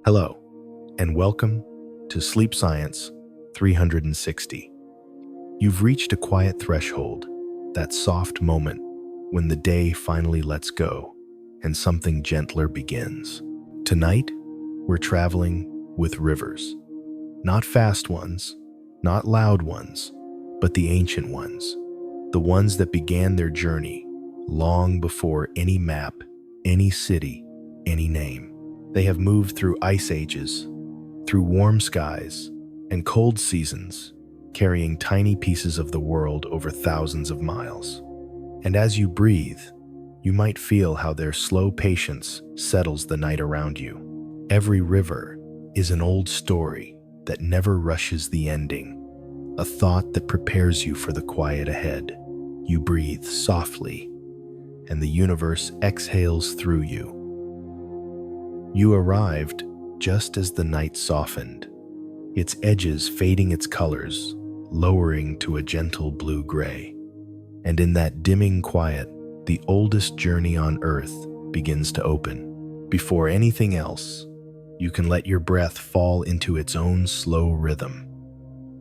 Hello, and welcome to Sleep Science 360. You've reached a quiet threshold, that soft moment when the day finally lets go and something gentler begins. Tonight, we're traveling with rivers. Not fast ones, not loud ones, but the ancient ones. The ones that began their journey long before any map, any city, any name. They have moved through ice ages, through warm skies, and cold seasons, carrying tiny pieces of the world over thousands of miles. And as you breathe, you might feel how their slow patience settles the night around you. Every river is an old story that never rushes the ending, a thought that prepares you for the quiet ahead. You breathe softly, and the universe exhales through you. You arrived just as the night softened, its edges fading its colors, lowering to a gentle blue-gray. And in that dimming quiet, the oldest journey on Earth begins to open. Before anything else, you can let your breath fall into its own slow rhythm.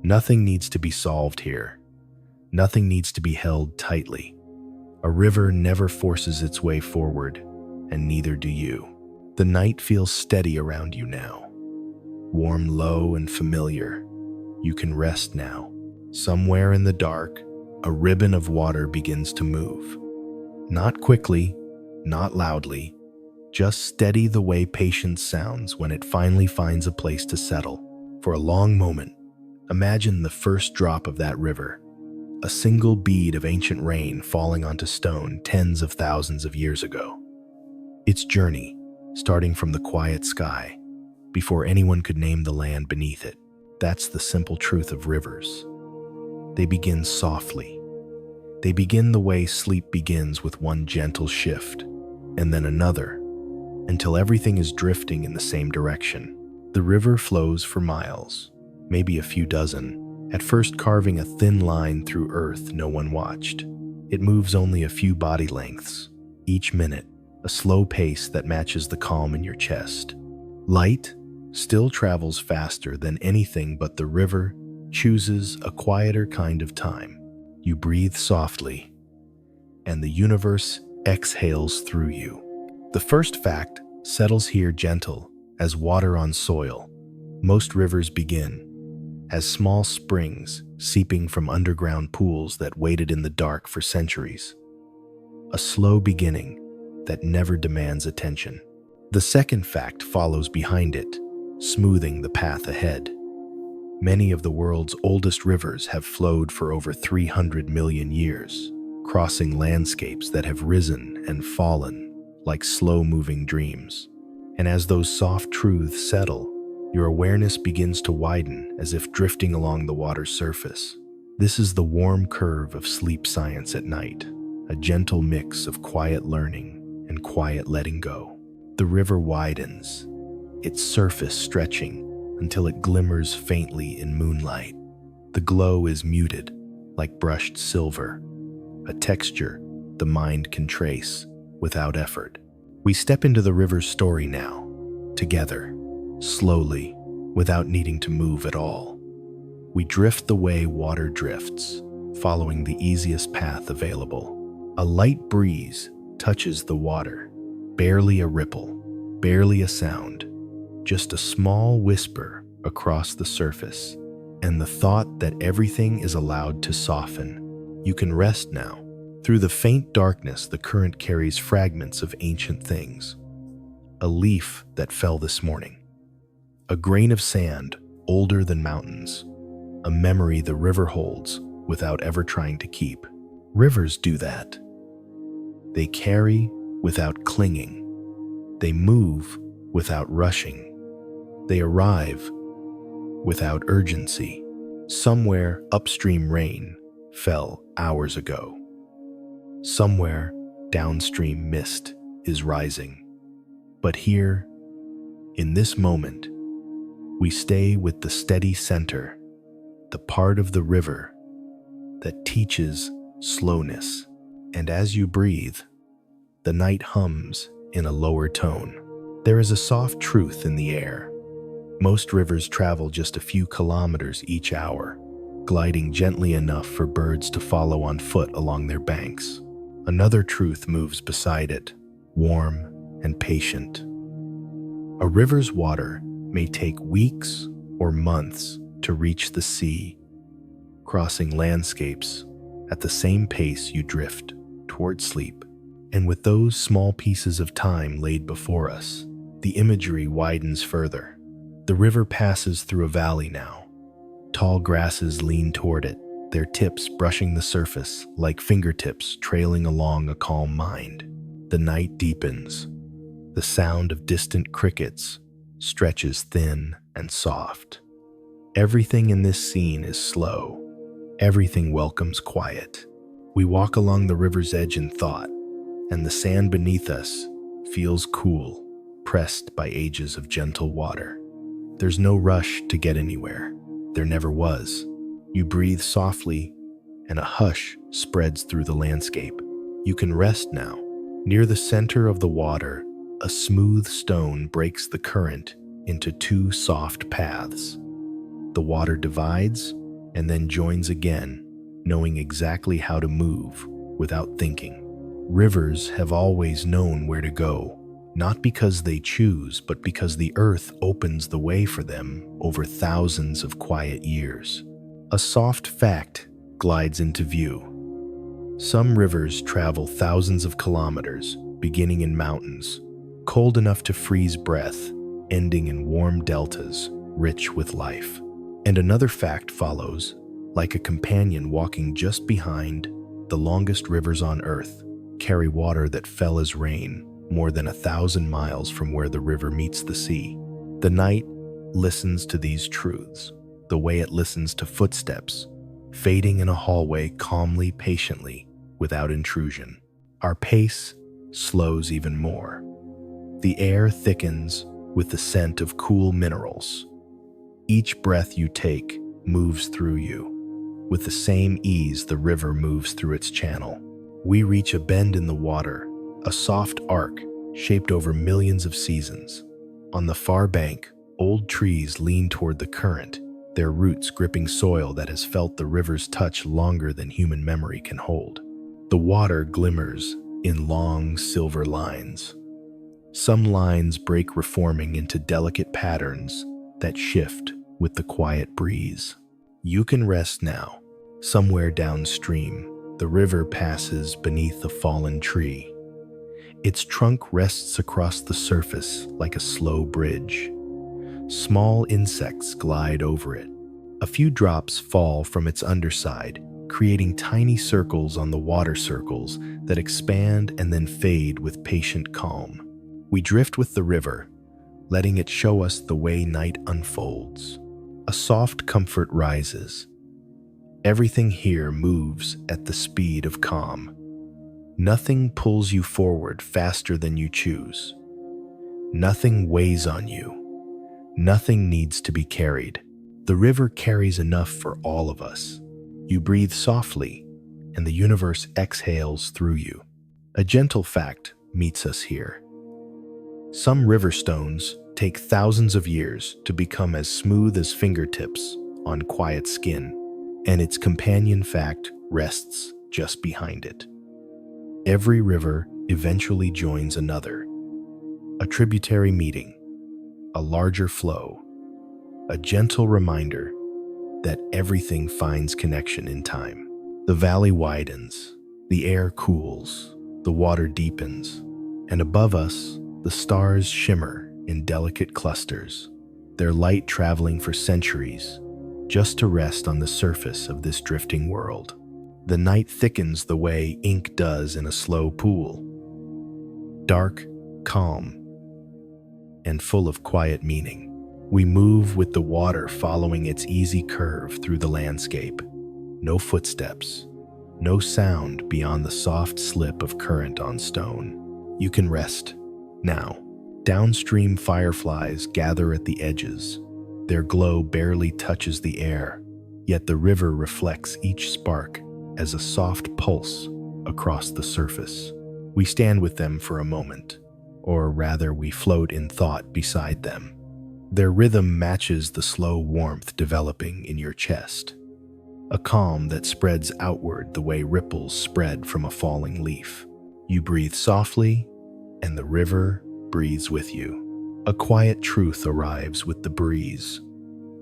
Nothing needs to be solved here. Nothing needs to be held tightly. A river never forces its way forward, and neither do you. The night feels steady around you now. Warm, low, and familiar. You can rest now. Somewhere in the dark, a ribbon of water begins to move. Not quickly, not loudly, just steady the way patience sounds when it finally finds a place to settle. For a long moment, imagine the first drop of that river, a single bead of ancient rain falling onto stone tens of thousands of years ago. Its journey, starting from the quiet sky, before anyone could name the land beneath it. That's the simple truth of rivers. They begin softly. They begin the way sleep begins, with one gentle shift, and then another, until everything is drifting in the same direction. The river flows for miles, maybe a few dozen, at first carving a thin line through earth no one watched. It moves only a few body lengths, each minute, a slow pace that matches the calm in your chest. Light still travels faster than anything, but the river chooses a quieter kind of time. You breathe softly, and the universe exhales through you. The first fact settles here gentle as water on soil. Most rivers begin as small springs seeping from underground pools that waited in the dark for centuries. A slow beginning that never demands attention. The second fact follows behind it, smoothing the path ahead. Many of the world's oldest rivers have flowed for over 300 million years, crossing landscapes that have risen and fallen like slow-moving dreams. And as those soft truths settle, your awareness begins to widen as if drifting along the water's surface. This is the warm curve of sleep science at night, a gentle mix of quiet learning and quiet letting go. The river widens, its surface stretching until it glimmers faintly in moonlight. The glow is muted, like brushed silver, a texture the mind can trace without effort. We step into the river's story now, together, slowly, without needing to move at all. We drift the way water drifts, following the easiest path available. A light breeze touches the water, barely a ripple, barely a sound, just a small whisper across the surface, and the thought that everything is allowed to soften. You can rest now. Through the faint darkness, the current carries fragments of ancient things. A leaf that fell this morning, a grain of sand older than mountains, a memory the river holds without ever trying to keep. Rivers do that. They carry without clinging. They move without rushing. They arrive without urgency. Somewhere upstream rain fell hours ago. Somewhere downstream mist is rising. But here, in this moment, we stay with the steady center, the part of the river that teaches slowness. And as you breathe, the night hums in a lower tone. There is a soft truth in the air, Most rivers travel just a few kilometers each hour, gliding gently enough for birds to follow on foot along their banks. Another truth moves beside it, warm and patient. A river's water may take weeks or months to reach the sea, crossing landscapes at the same pace you drift toward sleep. And with those small pieces of time laid before us, the imagery widens further. The river passes through a valley now. Tall grasses lean toward it, their tips brushing the surface like fingertips trailing along a calm mind. The night deepens. The sound of distant crickets stretches thin and soft. Everything in this scene is slow. Everything welcomes quiet. We walk along the river's edge in thought, and the sand beneath us feels cool, pressed by ages of gentle water. There's no rush to get anywhere. There never was. You breathe softly, and a hush spreads through the landscape. You can rest now. Near the center of the water, a smooth stone breaks the current into two soft paths. The water divides and then joins again, knowing exactly how to move without thinking. Rivers have always known where to go, not because they choose, but because the earth opens the way for them over thousands of quiet years. A soft fact glides into view. Some rivers travel thousands of kilometers, beginning in mountains, cold enough to freeze breath, ending in warm deltas, rich with life. And another fact follows, like a companion walking just behind. The longest rivers on Earth carry water that fell as rain more than 1,000 miles from where the river meets the sea. The night listens to these truths, the way it listens to footsteps, fading in a hallway calmly, patiently, without intrusion. Our pace slows even more. The air thickens with the scent of cool minerals. Each breath you take moves through you. With the same ease the river moves through its channel. We reach a bend in the water, a soft arc shaped over millions of seasons. On the far bank, old trees lean toward the current, their roots gripping soil that has felt the river's touch longer than human memory can hold. The water glimmers in long silver lines. Some lines break, reforming into delicate patterns that shift with the quiet breeze. You can rest now. Somewhere downstream, the river passes beneath a fallen tree. Its trunk rests across the surface like a slow bridge. Small insects glide over it. A few drops fall from its underside, creating tiny circles on the water circles that expand and then fade with patient calm. We drift with the river, letting it show us the way night unfolds. A soft comfort rises. Everything here moves at the speed of calm. Nothing pulls you forward faster than you choose. Nothing weighs on you. Nothing needs to be carried. The river carries enough for all of us. You breathe softly, and the universe exhales through you. A gentle fact meets us here. Some river stones take thousands of years to become as smooth as fingertips on quiet skin, and its companion fact rests just behind it. Every river eventually joins another. A tributary meeting, a larger flow, a gentle reminder that everything finds connection in time. The valley widens, the air cools, the water deepens, and above us, the stars shimmer in delicate clusters, their light traveling for centuries just to rest on the surface of this drifting world. The night thickens the way ink does in a slow pool. Dark, calm, and full of quiet meaning. We move with the water following its easy curve through the landscape. No footsteps, no sound beyond the soft slip of current on stone. You can rest now. Downstream fireflies gather at the edges. Their glow barely touches the air, yet the river reflects each spark as a soft pulse across the surface. We stand with them for a moment, or rather we float in thought beside them. Their rhythm matches the slow warmth developing in your chest, a calm that spreads outward the way ripples spread from a falling leaf. You breathe softly, and the river breathes with you. A quiet truth arrives with the breeze.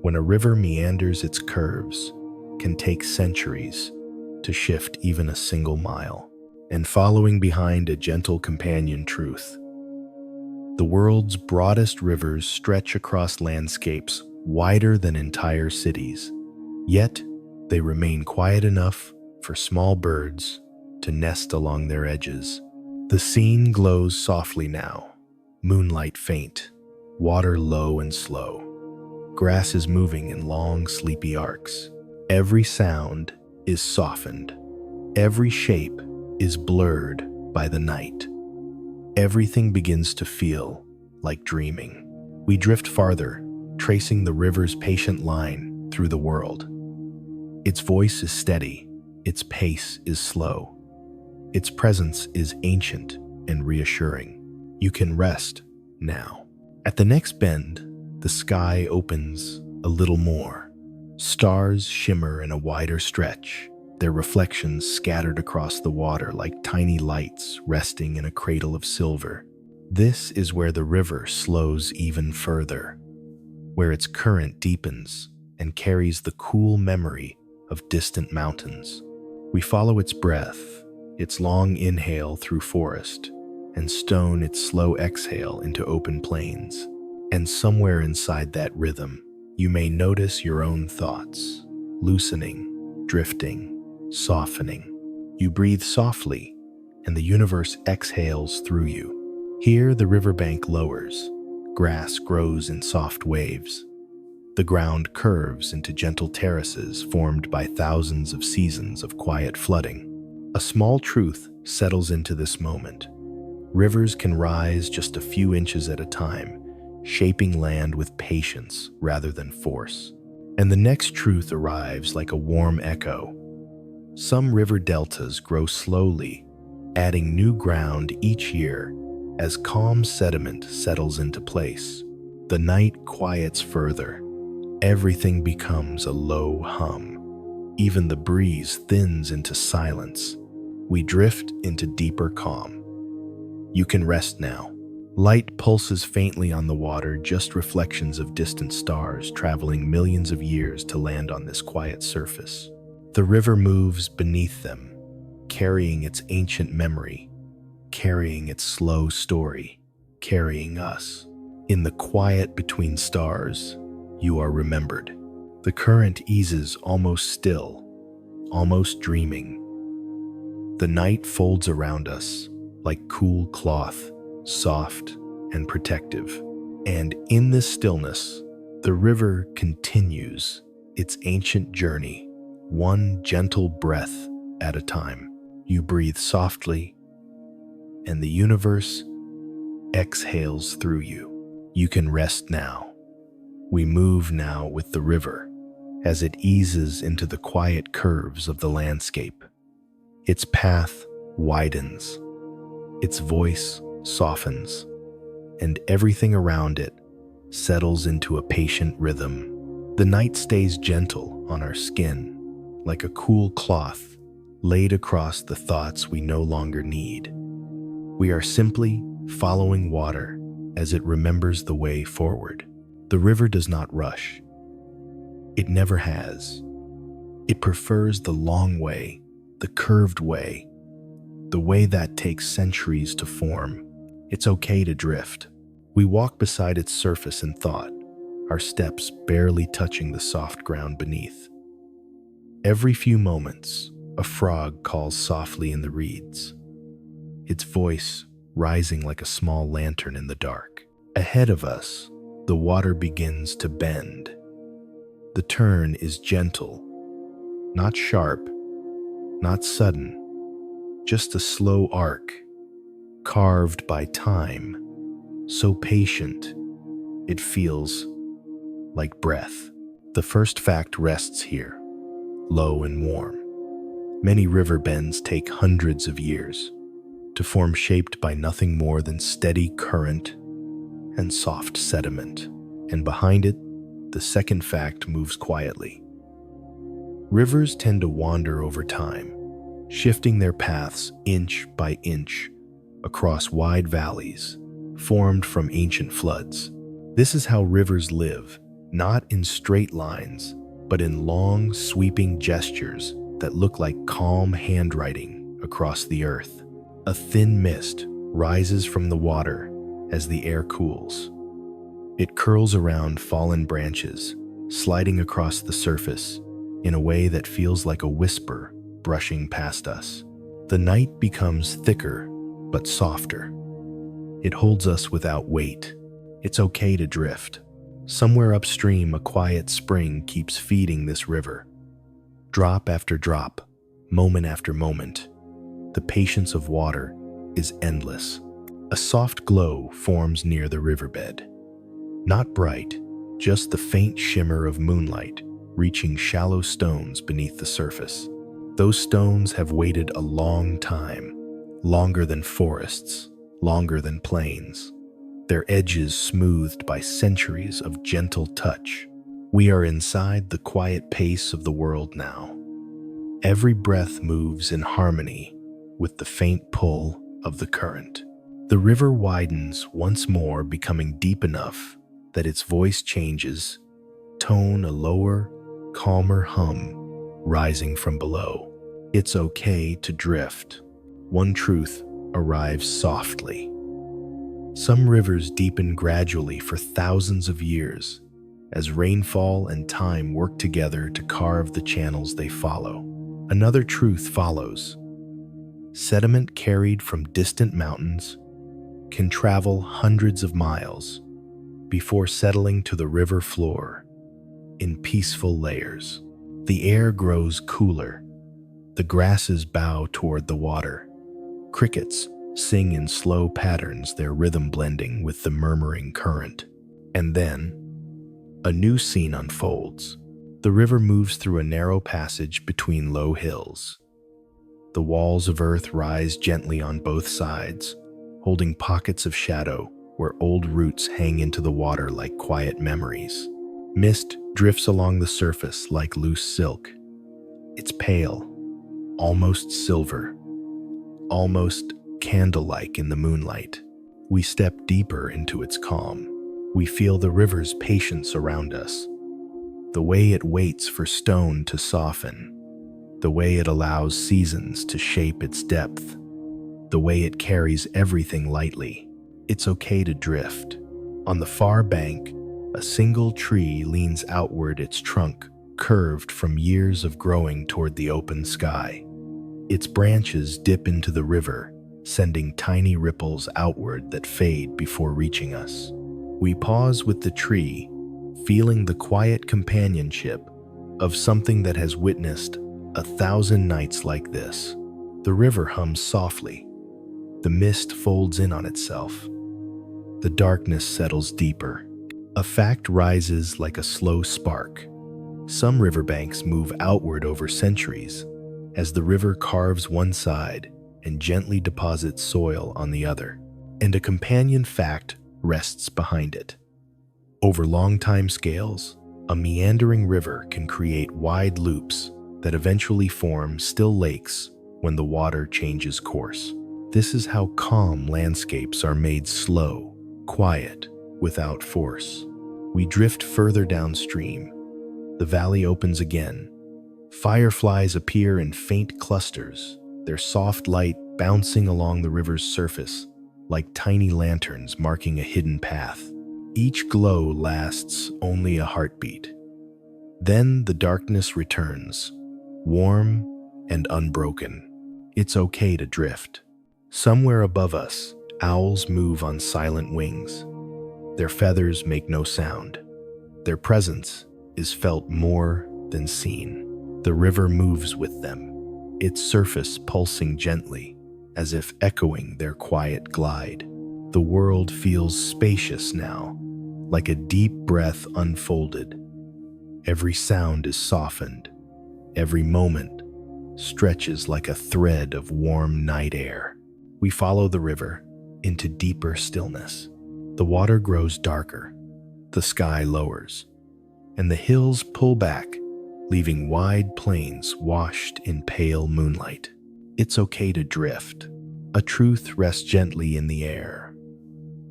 When a river meanders, its curves can take centuries to shift even a single mile. And following behind a gentle companion truth, the world's broadest rivers stretch across landscapes wider than entire cities. Yet, they remain quiet enough for small birds to nest along their edges. The scene glows softly now, moonlight faint, water low and slow. Grass is moving in long, sleepy arcs. Every sound is softened. Every shape is blurred by the night. Everything begins to feel like dreaming. We drift farther, tracing the river's patient line through the world. Its voice is steady, its pace is slow. Its presence is ancient and reassuring. You can rest now. At the next bend, the sky opens a little more. Stars shimmer in a wider stretch, their reflections scattered across the water like tiny lights resting in a cradle of silver. This is where the river slows even further, where its current deepens and carries the cool memory of distant mountains. We follow its breath, its long inhale through forest, and stone its slow exhale into open plains. And somewhere inside that rhythm, you may notice your own thoughts, loosening, drifting, softening. You breathe softly, and the universe exhales through you. Here, the riverbank lowers. Grass grows in soft waves. The ground curves into gentle terraces formed by thousands of seasons of quiet flooding. A small truth settles into this moment. Rivers can rise just a few inches at a time, shaping land with patience rather than force. And the next truth arrives like a warm echo. Some river deltas grow slowly, adding new ground each year as calm sediment settles into place. The night quiets further. Everything becomes a low hum. Even the breeze thins into silence. We drift into deeper calm. You can rest now. Light pulses faintly on the water, just reflections of distant stars traveling millions of years to land on this quiet surface. The river moves beneath them, carrying its ancient memory, carrying its slow story, carrying us. In the quiet between stars, you are remembered. The current eases almost still, almost dreaming. The night folds around us like cool cloth, soft and protective. And in this stillness, the river continues its ancient journey, one gentle breath at a time. You breathe softly, and the universe exhales through you. You can rest now. We move now with the river as it eases into the quiet curves of the landscape. Its path widens, its voice softens, and everything around it settles into a patient rhythm. The night stays gentle on our skin, like a cool cloth laid across the thoughts we no longer need. We are simply following water as it remembers the way forward. The river does not rush. It never has. It prefers the long way, the curved way, the way that takes centuries to form. It's okay to drift. We walk beside its surface in thought, our steps barely touching the soft ground beneath. Every few moments, a frog calls softly in the reeds, its voice rising like a small lantern in the dark. Ahead of us, the water begins to bend. The turn is gentle, not sharp, not sudden, just a slow arc, carved by time, so patient, it feels like breath. The first fact rests here, low and warm. Many river bends take hundreds of years to form, shaped by nothing more than steady current and soft sediment. And behind it, the second fact moves quietly. Rivers tend to wander over time, shifting their paths inch by inch across wide valleys formed from ancient floods. This is how rivers live, not in straight lines, but in long, sweeping gestures that look like calm handwriting across the earth. A thin mist rises from the water as the air cools. It curls around fallen branches, sliding across the surface in a way that feels like a whisper brushing past us. The night becomes thicker but softer. It holds us without weight. It's okay to drift. Somewhere upstream, a quiet spring keeps feeding this river. Drop after drop, moment after moment, the patience of water is endless. A soft glow forms near the riverbed. Not bright, just the faint shimmer of moonlight reaching shallow stones beneath the surface. Those stones have waited a long time, longer than forests, longer than plains. Their edges smoothed by centuries of gentle touch. We are inside the quiet pace of the world now. Every breath moves in harmony with the faint pull of the current. The river widens once more, becoming deep enough that its voice changes, tone a lower, calmer hum rising from below. It's okay to drift. One truth arrives softly. Some rivers deepen gradually for thousands of years as rainfall and time work together to carve the channels they follow. Another truth follows. Sediment carried from distant mountains can travel hundreds of miles before settling to the river floor in peaceful layers. The air grows cooler. The grasses bow toward the water. Crickets sing in slow patterns, their rhythm blending with the murmuring current. And then, a new scene unfolds. The river moves through a narrow passage between low hills. The walls of earth rise gently on both sides, holding pockets of shadow where old roots hang into the water like quiet memories. Mist drifts along the surface like loose silk. It's pale, almost silver, almost candle-like in the moonlight. We step deeper into its calm. We feel the river's patience around us, the way it waits for stone to soften, the way it allows seasons to shape its depth, the way it carries everything lightly. It's okay to drift. On the far bank, a single tree leans outward, its trunk curved from years of growing toward the open sky. Its branches dip into the river, sending tiny ripples outward that fade before reaching us. We pause with the tree, feeling the quiet companionship of something that has witnessed 1,000 nights like this. The river hums softly. The mist folds in on itself. The darkness settles deeper. A fact rises like a slow spark. Some riverbanks move outward over centuries as the river carves one side and gently deposits soil on the other, and a companion fact rests behind it. Over long time scales, a meandering river can create wide loops that eventually form still lakes when the water changes course. This is how calm landscapes are made slow, quiet, without force. We drift further downstream. The valley opens again. Fireflies appear in faint clusters, their soft light bouncing along the river's surface like tiny lanterns marking a hidden path. Each glow lasts only a heartbeat. Then the darkness returns, warm and unbroken. It's okay to drift. Somewhere above us, owls move on silent wings. Their feathers make no sound. Their presence is felt more than seen. The river moves with them, its surface pulsing gently, as if echoing their quiet glide. The world feels spacious now, like a deep breath unfolded. Every sound is softened. Every moment stretches like a thread of warm night air. We follow the river into deeper stillness. The water grows darker, The sky lowers, and the hills pull back, leaving wide plains washed in pale moonlight. It's okay to drift. A truth rests gently in the air.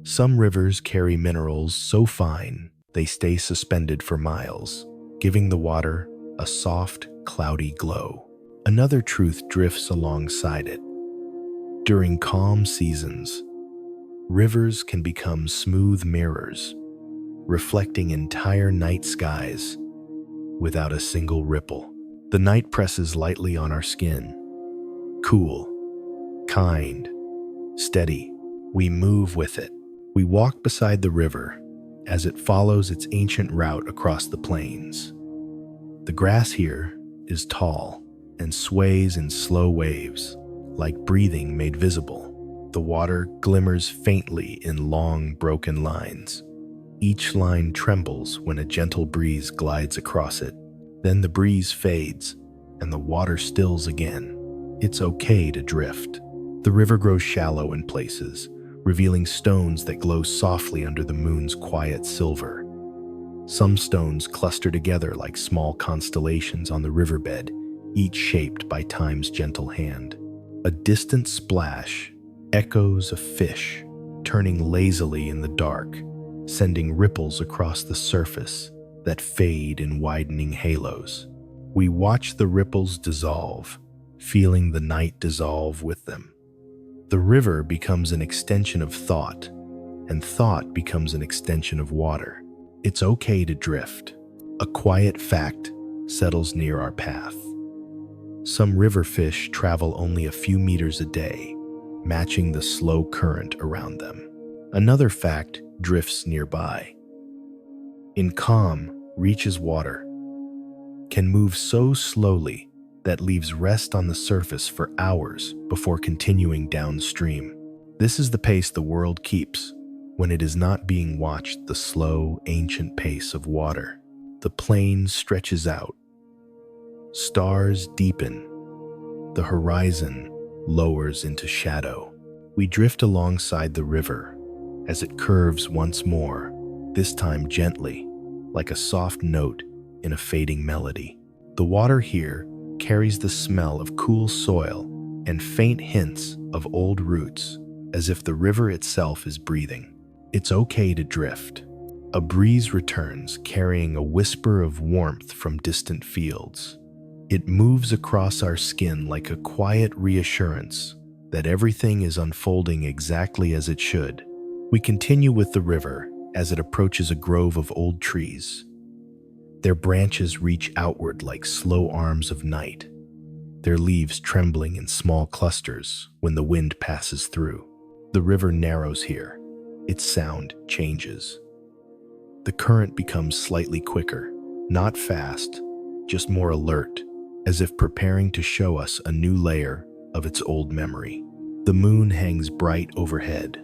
Some rivers carry minerals so fine they stay suspended for miles, giving the water a soft, cloudy glow. Another truth drifts alongside it. During calm seasons, rivers can become smooth mirrors, reflecting entire night skies without a single ripple. The night presses lightly on our skin. Cool, kind, steady. We move with it. We walk beside the river as it follows its ancient route across the plains. The grass here is tall and sways in slow waves, like breathing made visible. The water glimmers faintly in long, broken lines. Each line trembles when a gentle breeze glides across it. Then the breeze fades, and the water stills again. It's okay to drift. The river grows shallow in places, revealing stones that glow softly under the moon's quiet silver. Some stones cluster together like small constellations on the riverbed, each shaped by time's gentle hand. A distant splash echoes a fish turning lazily in the dark, sending ripples across the surface that fade in widening halos. We watch the ripples dissolve, feeling the night dissolve with them. The river becomes an extension of thought, and thought becomes an extension of water. It's okay to drift. A quiet fact settles near our path. Some river fish travel only a few meters a day, matching the slow current around them. Another fact drifts nearby. In calm, reaches water, can move so slowly that leaves rest on the surface for hours before continuing downstream. This is the pace the world keeps when it is not being watched, the slow, ancient pace of water. The plain stretches out. Stars deepen. The horizon lowers into shadow. We drift alongside the river as it curves once more, this time gently, like a soft note in a fading melody. The water here carries the smell of cool soil and faint hints of old roots, as if the river itself is breathing. It's okay to drift. A breeze returns, carrying a whisper of warmth from distant fields. It moves across our skin like a quiet reassurance that everything is unfolding exactly as it should. We continue with the river as it approaches a grove of old trees. Their branches reach outward like slow arms of night, their leaves trembling in small clusters when the wind passes through. The river narrows here. Its sound changes. The current becomes slightly quicker, not fast, just more alert, as if preparing to show us a new layer of its old memory. The moon hangs bright overhead.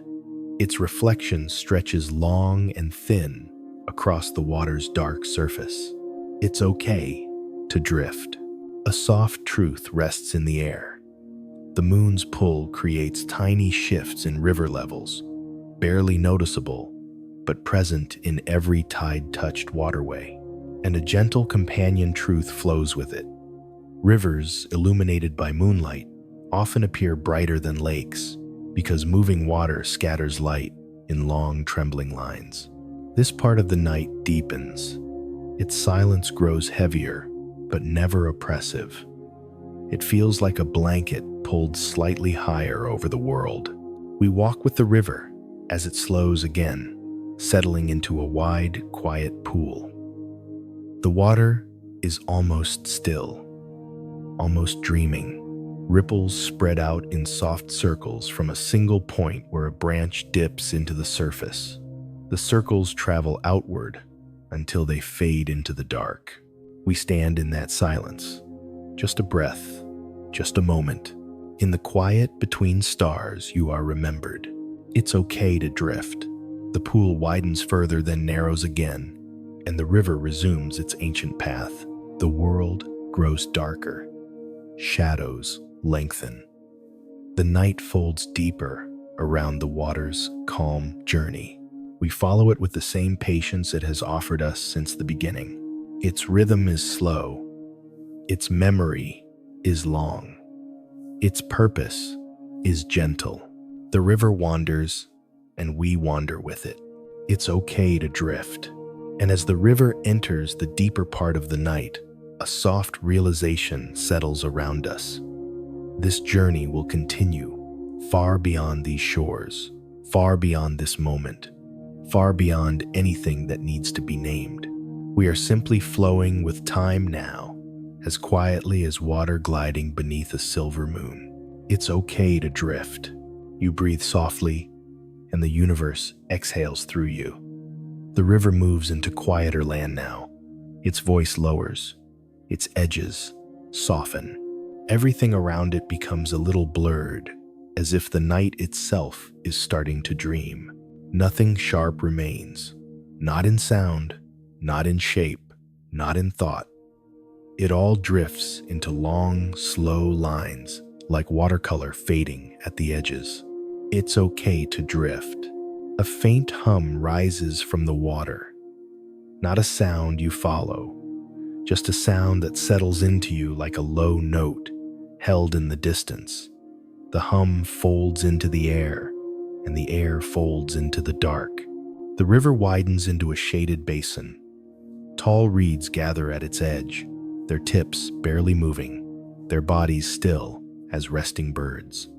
Its reflection stretches long and thin across the water's dark surface. It's okay to drift. A soft truth rests in the air. The moon's pull creates tiny shifts in river levels, barely noticeable, but present in every tide-touched waterway. And a gentle companion truth flows with it. Rivers, illuminated by moonlight, often appear brighter than lakes because moving water scatters light in long, trembling lines. This part of the night deepens. Its silence grows heavier, but never oppressive. It feels like a blanket pulled slightly higher over the world. We walk with the river as it slows again, settling into a wide, quiet pool. The water is almost still, almost dreaming. Ripples spread out in soft circles from a single point where a branch dips into the surface. The circles travel outward until they fade into the dark. We stand in that silence. Just a breath, just a moment. In the quiet between stars, you are remembered. It's okay to drift. The pool widens further, then narrows again, and the river resumes its ancient path. The world grows darker. Shadows lengthen. The night folds deeper around the water's calm journey. We follow it with the same patience it has offered us since the beginning. Its rhythm is slow. Its memory is long. Its purpose is gentle. The river wanders, and we wander with it. It's okay to drift. And as the river enters the deeper part of the night, a soft realization settles around us. This journey will continue far beyond these shores, far beyond this moment, far beyond anything that needs to be named. We are simply flowing with time now, as quietly as water gliding beneath a silver moon. It's okay to drift. You breathe softly, and the universe exhales through you. The river moves into quieter land now. Its voice lowers. Its edges soften. Everything around it becomes a little blurred, as if the night itself is starting to dream. Nothing sharp remains. Not in sound, not in shape, not in thought. It all drifts into long, slow lines, like watercolor fading at the edges. It's okay to drift. A faint hum rises from the water. Not a sound you follow, just a sound that settles into you like a low note held in the distance. The hum folds into the air, and the air folds into the dark. The river widens into a shaded basin. Tall reeds gather at its edge, their tips barely moving, their bodies still as resting birds.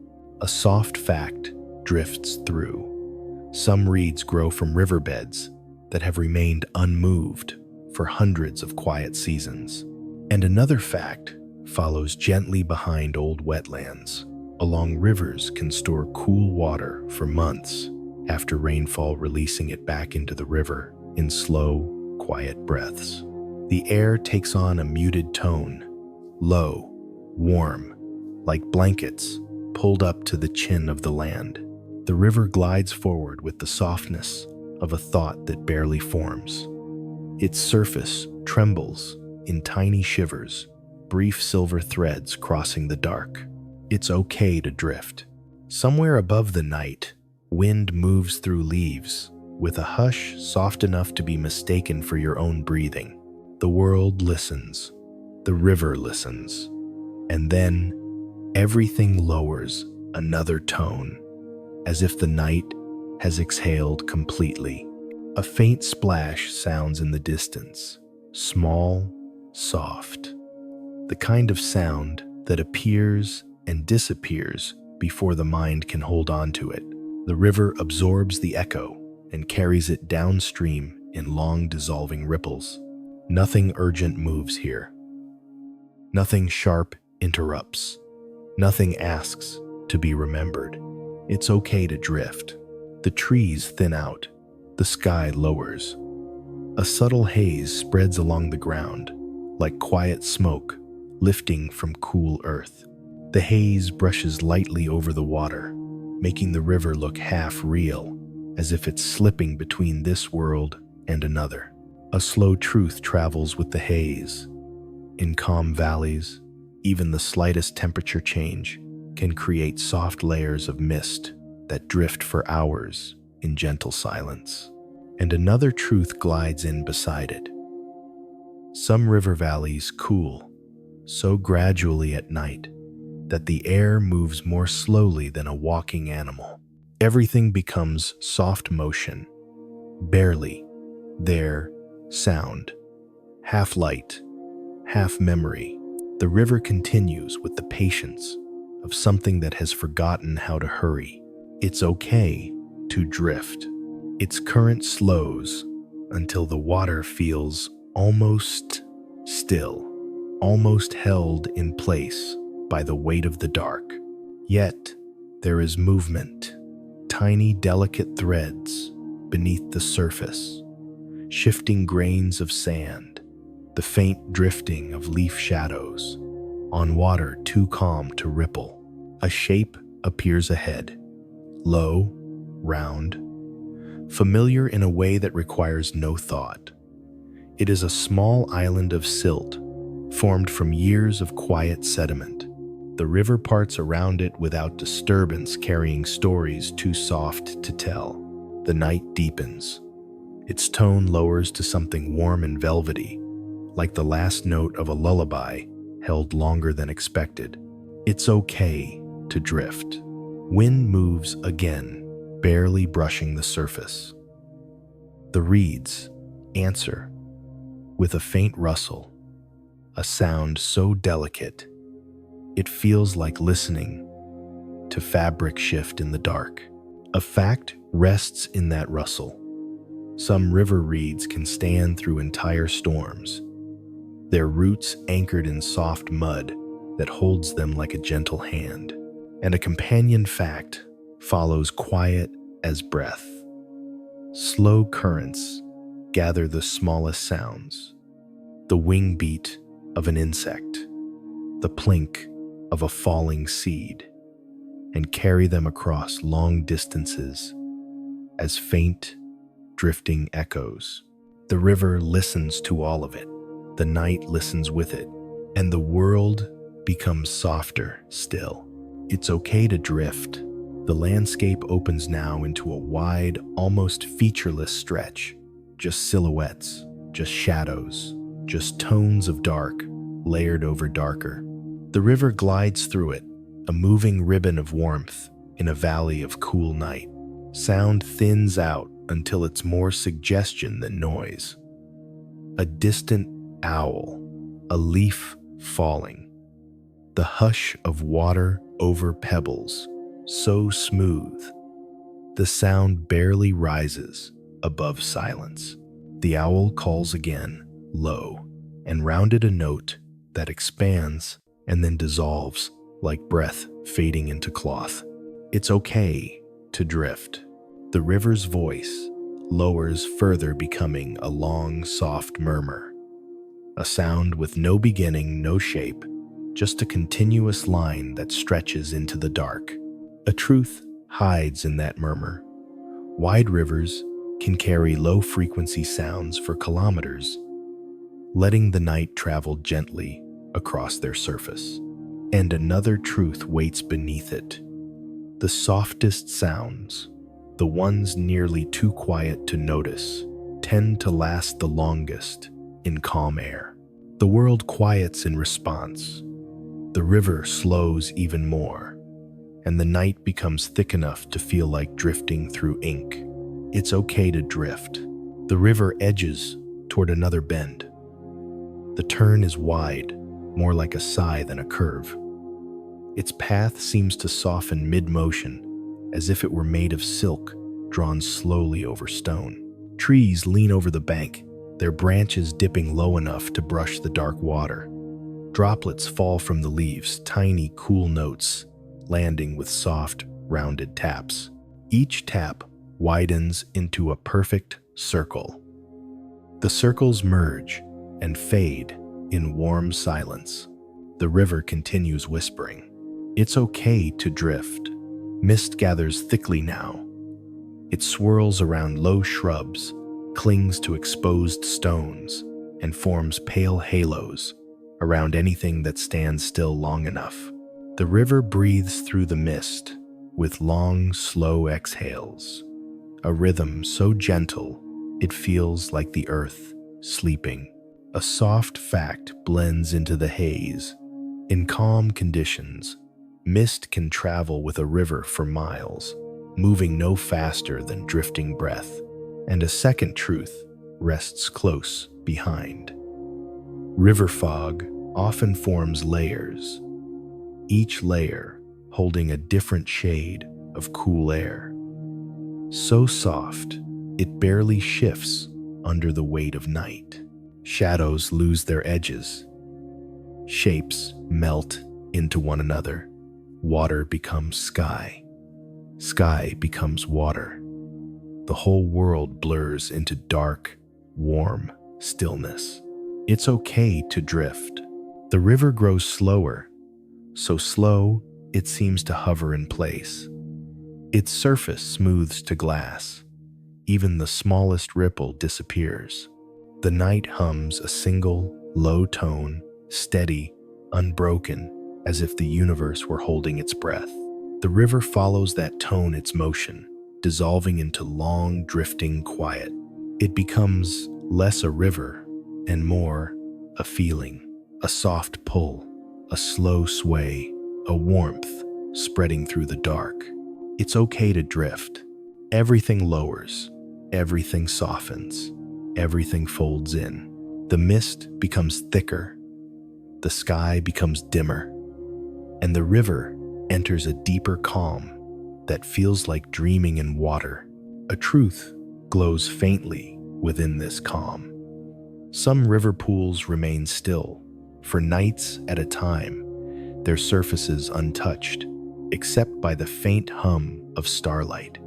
A soft fact drifts through. Some reeds grow from riverbeds that have remained unmoved for hundreds of quiet seasons. And another fact follows gently behind old wetlands. Along rivers can store cool water for months after rainfall, releasing it back into the river in slow, quiet breaths. The air takes on a muted tone, low, warm, like blankets pulled up to the chin of the land. The river glides forward with the softness of a thought that barely forms. Its surface trembles in tiny shivers, brief silver threads crossing the dark. It's okay to drift. Somewhere above the night, wind moves through leaves with a hush soft enough to be mistaken for your own breathing. The world listens. The river listens. And then everything lowers another tone, as if the night has exhaled completely. A faint splash sounds in the distance, small, soft. The kind of sound that appears and disappears before the mind can hold on to it. The river absorbs the echo and carries it downstream in long dissolving ripples. Nothing urgent moves here. Nothing sharp interrupts. Nothing asks to be remembered. It's okay to drift. The trees thin out. The sky lowers. A subtle haze spreads along the ground, like quiet smoke lifting from cool earth. The haze brushes lightly over the water, making the river look half real, as if it's slipping between this world and another. A slow truth travels with the haze. In calm valleys, even the slightest temperature change can create soft layers of mist that drift for hours in gentle silence. And another truth glides in beside it. Some river valleys cool so gradually at night that the air moves more slowly than a walking animal. Everything becomes soft motion, barely there, sound, half light, half memory. The river continues with the patience of something that has forgotten how to hurry. It's okay to drift. Its current slows until the water feels almost still, almost held in place by the weight of the dark. Yet there is movement, tiny delicate threads beneath the surface, shifting grains of sand, the faint drifting of leaf shadows on water too calm to ripple. A shape appears ahead, low, round, familiar in a way that requires no thought. It is a small island of silt formed from years of quiet sediment. The river parts around it without disturbance, carrying stories too soft to tell. The night deepens. Its tone lowers to something warm and velvety, like the last note of a lullaby held longer than expected. It's okay to drift. Wind moves again, barely brushing the surface. The reeds answer with a faint rustle, a sound so delicate it feels like listening to fabric shift in the dark. A fact rests in that rustle. Some river reeds can stand through entire storms, their roots anchored in soft mud that holds them like a gentle hand. And a companion fact follows, quiet as breath. Slow currents gather the smallest sounds, the wing beat of an insect, the plink of a falling seed, and carry them across long distances as faint, drifting echoes. The river listens to all of it, the night listens with it, and the world becomes softer still. It's okay to drift. The landscape opens now into a wide, almost featureless stretch. Just silhouettes, just shadows, just tones of dark layered over darker. The river glides through it, a moving ribbon of warmth in a valley of cool night. Sound thins out until it's more suggestion than noise. A distant owl, a leaf falling, the hush of water over pebbles, so smooth. The sound barely rises above silence. The owl calls again, low, and rounded a note that expands and then dissolves like breath fading into cloth. It's okay to drift. The river's voice lowers further, becoming a long, soft murmur. A sound with no beginning, no shape, just a continuous line that stretches into the dark. A truth hides in that murmur. Wide rivers can carry low-frequency sounds for kilometers, letting the night travel gently across their surface. And another truth waits beneath it. The softest sounds, the ones nearly too quiet to notice, tend to last the longest in calm air. The world quiets in response. The river slows even more, and the night becomes thick enough to feel like drifting through ink. It's okay to drift. The river edges toward another bend. The turn is wide, more like a sigh than a curve. Its path seems to soften mid-motion, as if it were made of silk drawn slowly over stone. Trees lean over the bank, their branches dipping low enough to brush the dark water. Droplets fall from the leaves, tiny, cool notes, landing with soft, rounded taps. Each tap widens into a perfect circle. The circles merge and fade in warm silence. The river continues whispering. It's okay to drift. Mist gathers thickly now. It swirls around low shrubs, clings to exposed stones, and forms pale halos around anything that stands still long enough. The river breathes through the mist with long, slow exhales, a rhythm so gentle it feels like the earth sleeping. A soft fact blends into the haze. In calm conditions, mist can travel with a river for miles, moving no faster than drifting breath. And a second truth rests close behind. River fog often forms layers, each layer holding a different shade of cool air. So soft, it barely shifts under the weight of night. Shadows lose their edges. Shapes melt into one another. Water becomes sky. Sky becomes water. The whole world blurs into dark, warm stillness. It's okay to drift. The river grows slower, so slow it seems to hover in place. Its surface smooths to glass. Even the smallest ripple disappears. The night hums a single, low tone, steady, unbroken, as if the universe were holding its breath. The river follows that tone, its motion, dissolving into long, drifting quiet. It becomes less a river and more a feeling, a soft pull, a slow sway, a warmth spreading through the dark. It's okay to drift. Everything lowers, everything softens, everything folds in. The mist becomes thicker, the sky becomes dimmer, and the river enters a deeper calm that feels like dreaming in water. A truth glows faintly within this calm. Some river pools remain still, for nights at a time, their surfaces untouched, except by the faint hum of starlight.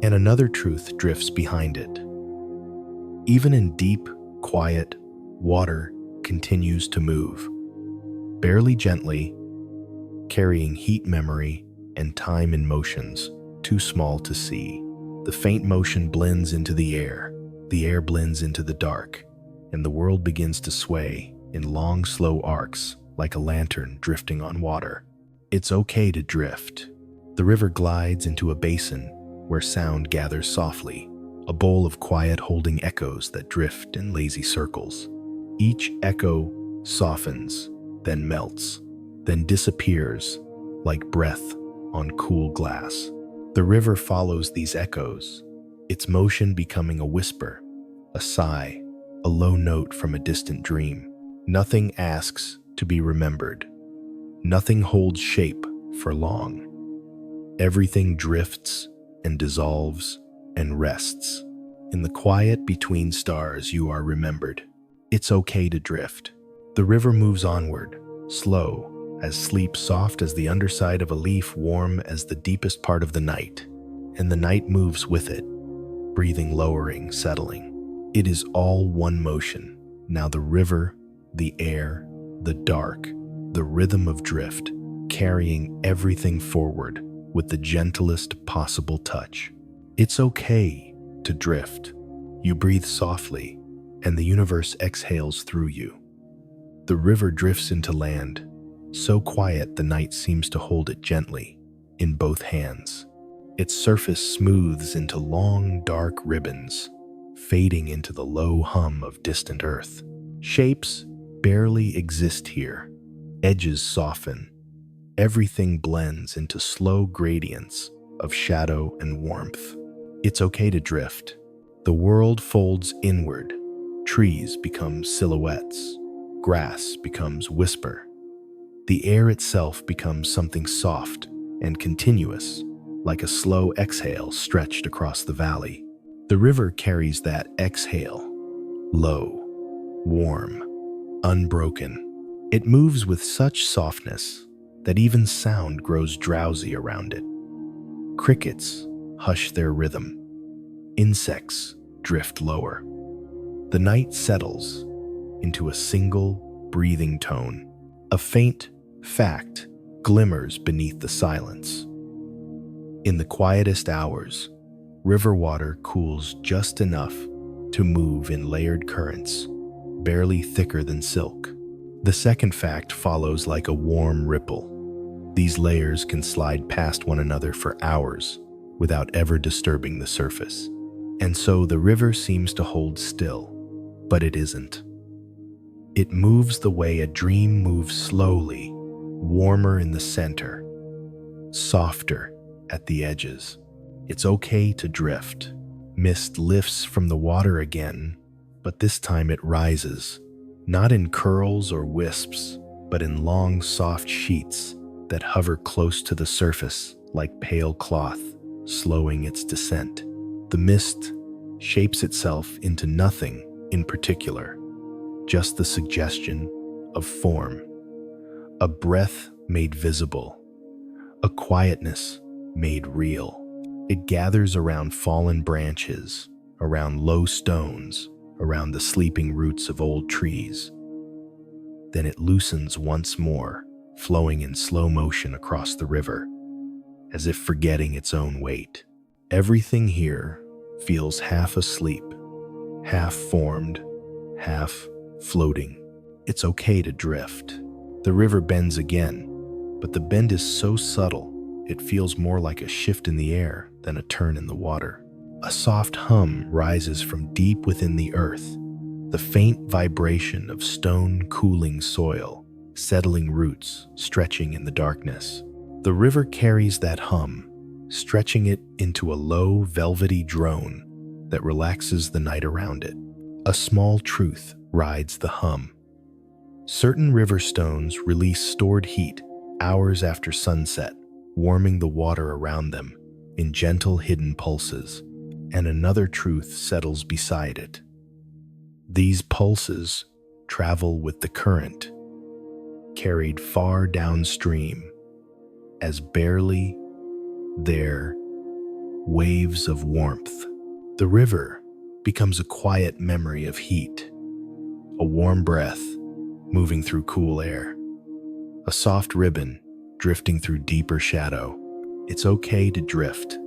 And another truth drifts behind it. Even in deep, quiet, water continues to move, barely gently, carrying heat memory and time in motions too small to see. The faint motion blends into the air blends into the dark, and the world begins to sway in long, slow arcs like a lantern drifting on water. It's okay to drift. The river glides into a basin where sound gathers softly, a bowl of quiet holding echoes that drift in lazy circles. Each echo softens, then melts, then disappears like breath on cool glass. The river follows these echoes, its motion becoming a whisper, a sigh, a low note from a distant dream. Nothing asks to be remembered. Nothing holds shape for long. Everything drifts and dissolves and rests. In the quiet between stars, you are remembered. It's okay to drift. The river moves onward, slow, as sleep soft as the underside of a leaf, warm as the deepest part of the night. And the night moves with it, breathing, lowering, settling. It is all one motion. Now the river, the air, the dark, the rhythm of drift, carrying everything forward with the gentlest possible touch. It's okay to drift. You breathe softly, and the universe exhales through you. The river drifts into land, so quiet the night seems to hold it gently in both hands. Its surface smooths into long, dark ribbons, fading into the low hum of distant earth. Shapes barely exist here. Edges soften. Everything blends into slow gradients of shadow and warmth. It's okay to drift. The world folds inward. Trees become silhouettes. Grass becomes whisper. The air itself becomes something soft and continuous, like a slow exhale stretched across the valley. The river carries that exhale, low, warm, unbroken. It moves with such softness that even sound grows drowsy around it. Crickets hush their rhythm. Insects drift lower. The night settles into a single breathing tone. A faint fact glimmers beneath the silence. In the quietest hours, river water cools just enough to move in layered currents, barely thicker than silk. The second fact follows like a warm ripple. These layers can slide past one another for hours without ever disturbing the surface. And so the river seems to hold still, but it isn't. It moves the way a dream moves slowly, warmer in the center, softer at the edges. It's okay to drift. Mist lifts from the water again, but this time it rises, not in curls or wisps, but in long, soft sheets that hover close to the surface like pale cloth, slowing its descent. The mist shapes itself into nothing in particular, just the suggestion of form, a breath made visible, a quietness made real. It gathers around fallen branches, around low stones, around the sleeping roots of old trees. Then it loosens once more, flowing in slow motion across the river, as if forgetting its own weight. Everything here feels half asleep, half formed, half floating. It's okay to drift. The river bends again, but the bend is so subtle, it feels more like a shift in the air than a turn in the water. A soft hum rises from deep within the earth, the faint vibration of stone cooling soil, settling roots stretching in the darkness. The river carries that hum, stretching it into a low, velvety drone that relaxes the night around it. A small truth rides the hum. Certain river stones release stored heat hours after sunset, warming the water around them in gentle hidden pulses, and another truth settles beside it. These pulses travel with the current, carried far downstream as barely there waves of warmth. The river becomes a quiet memory of heat, a warm breath moving through cool air, a soft ribbon drifting through deeper shadow. It's okay to drift.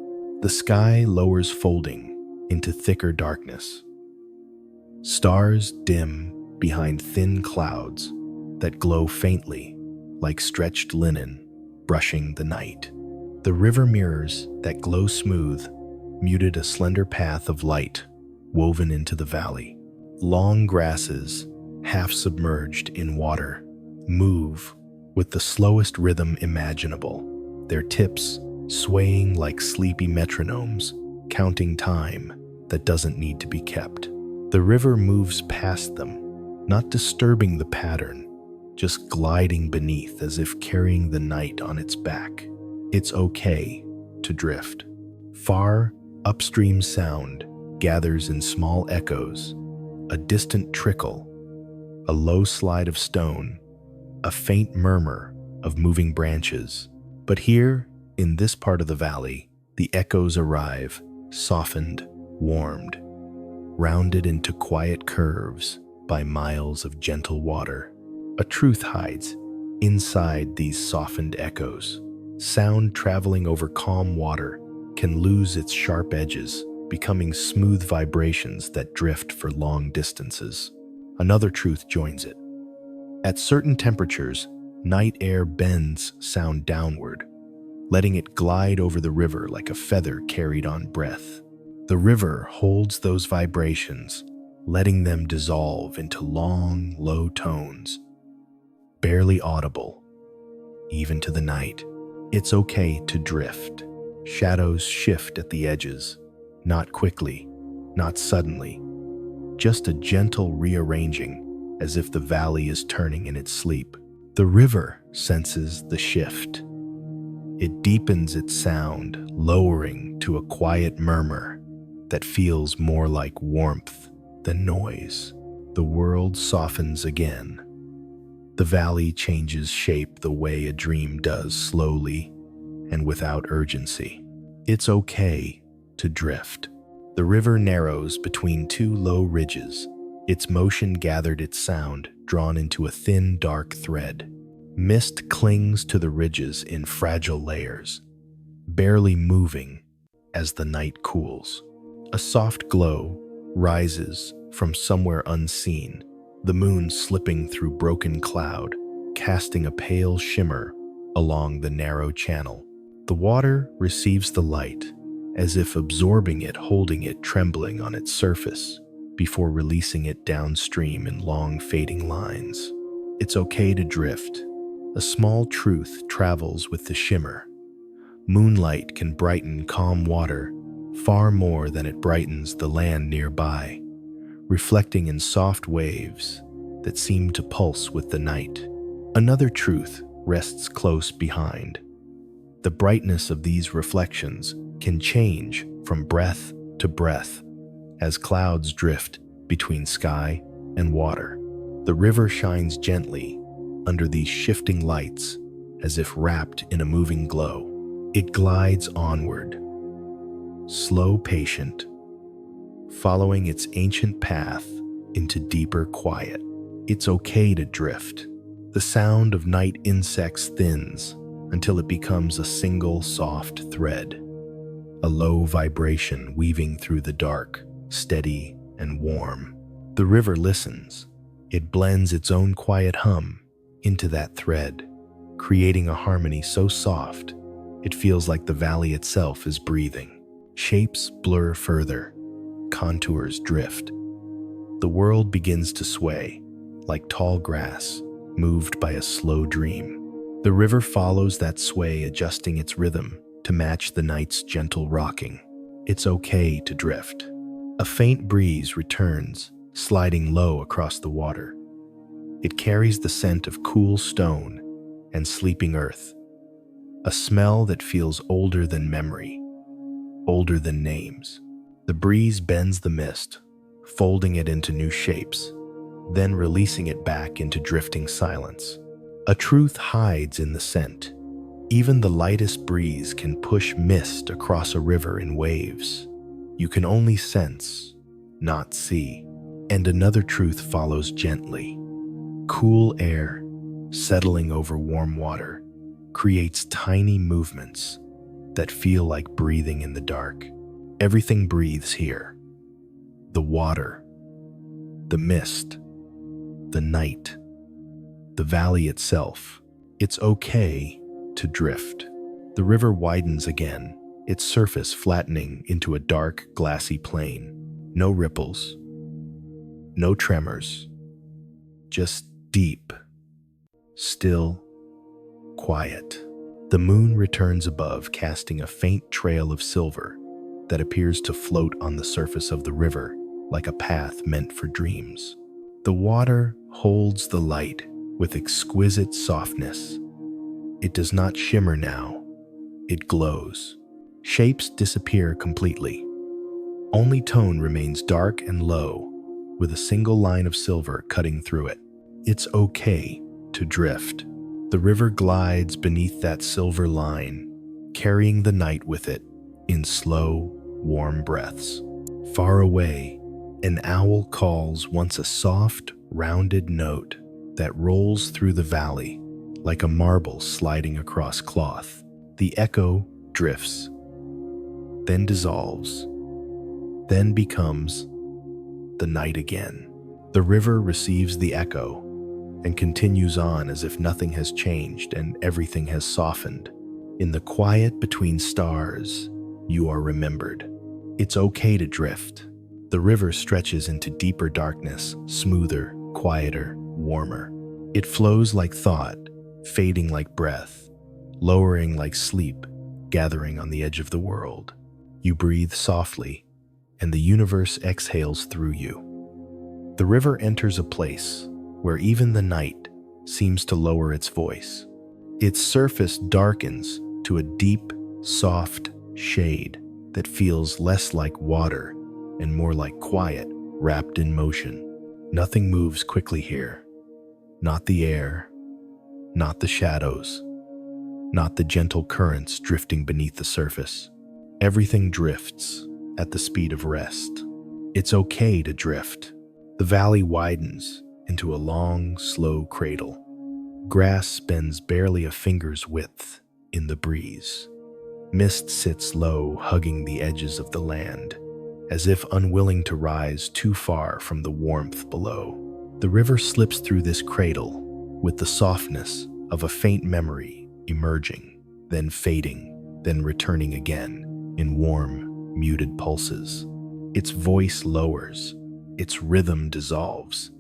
The sky lowers, folding into thicker darkness. Stars dim behind thin clouds that glow faintly like stretched linen brushing the night. The river mirrors that glow smooth, muted a slender path of light woven into the valley. Long grasses, half submerged in water, move with the slowest rhythm imaginable, their tips swaying like sleepy metronomes, counting time that doesn't need to be kept. The river moves past them, not disturbing the pattern, just gliding beneath as if carrying the night on its back. It's okay to drift. Far upstream sound gathers in small echoes, a distant trickle, a low slide of stone, a faint murmur of moving branches. But here, in this part of the valley, the echoes arrive, softened, warmed, rounded into quiet curves by miles of gentle water. A truth hides inside these softened echoes. Sound traveling over calm water can lose its sharp edges, becoming smooth vibrations that drift for long distances. Another truth joins it. At certain temperatures, night air bends sound downward, letting it glide over the river like a feather carried on breath. The river holds those vibrations, letting them dissolve into long, low tones, barely audible, even to the night. It's okay to drift. Shadows shift at the edges, not quickly, not suddenly, just a gentle rearranging as if the valley is turning in its sleep. The river senses the shift. It deepens its sound, lowering to a quiet murmur that feels more like warmth than noise. The world softens again. The valley changes shape the way a dream does, slowly and without urgency. It's okay to drift. The river narrows between two low ridges. Its motion gathered its sound, drawn into a thin, dark thread. Mist clings to the ridges in fragile layers, barely moving as the night cools. A soft glow rises from somewhere unseen, the moon slipping through broken cloud, casting a pale shimmer along the narrow channel. The water receives the light, as if absorbing it, holding it, trembling on its surface, before releasing it downstream in long fading lines. It's okay to drift. A small truth travels with the shimmer. Moonlight can brighten calm water far more than it brightens the land nearby, reflecting in soft waves that seem to pulse with the night. Another truth rests close behind. The brightness of these reflections can change from breath to breath as clouds drift between sky and water. The river shines gently under these shifting lights as if wrapped in a moving glow. It glides onward, slow, patient, following its ancient path into deeper quiet. It's okay to drift. The sound of night insects thins until it becomes a single soft thread, a low vibration weaving through the dark, steady and warm. The river listens. It blends its own quiet hum into that thread, creating a harmony so soft it feels like the valley itself is breathing. Shapes blur further, contours drift. The world begins to sway, like tall grass, moved by a slow dream. The river follows that sway, adjusting its rhythm to match the night's gentle rocking. It's okay to drift. A faint breeze returns, sliding low across the water. It carries the scent of cool stone and sleeping earth, a smell that feels older than memory, older than names. The breeze bends the mist, folding it into new shapes, then releasing it back into drifting silence. A truth hides in the scent. Even the lightest breeze can push mist across a river in waves. You can only sense, not see. And another truth follows gently. Cool air, settling over warm water, creates tiny movements that feel like breathing in the dark. Everything breathes here. The water, the mist, the night, the valley itself. It's okay to drift. The river widens again, its surface flattening into a dark, glassy plain. No ripples, no tremors, just deep, still, quiet. The moon returns above, casting a faint trail of silver that appears to float on the surface of the river like a path meant for dreams. The water holds the light with exquisite softness. It does not shimmer now, it glows. Shapes disappear completely. Only tone remains dark and low, with a single line of silver cutting through it. It's okay to drift. The river glides beneath that silver line, carrying the night with it in slow, warm breaths. Far away, an owl calls once a soft, rounded note that rolls through the valley like a marble sliding across cloth. The echo drifts, then dissolves, then becomes the night again. The river receives the echo and continues on as if nothing has changed and everything has softened. In the quiet between stars, you are remembered. It's okay to drift. The river stretches into deeper darkness, smoother, quieter, warmer. It flows like thought, fading like breath, lowering like sleep, gathering on the edge of the world. You breathe softly, and the universe exhales through you. The river enters a place where even the night seems to lower its voice. Its surface darkens to a deep, soft shade that feels less like water and more like quiet, wrapped in motion. Nothing moves quickly here. Not the air, not the shadows, not the gentle currents drifting beneath the surface. Everything drifts at the speed of rest. It's okay to drift. The valley widens into a long, slow cradle. Grass bends barely a finger's width in the breeze. Mist sits low, hugging the edges of the land, as if unwilling to rise too far from the warmth below. The river slips through this cradle with the softness of a faint memory emerging, then fading, then returning again in warm, muted pulses. Its voice lowers, its rhythm dissolves.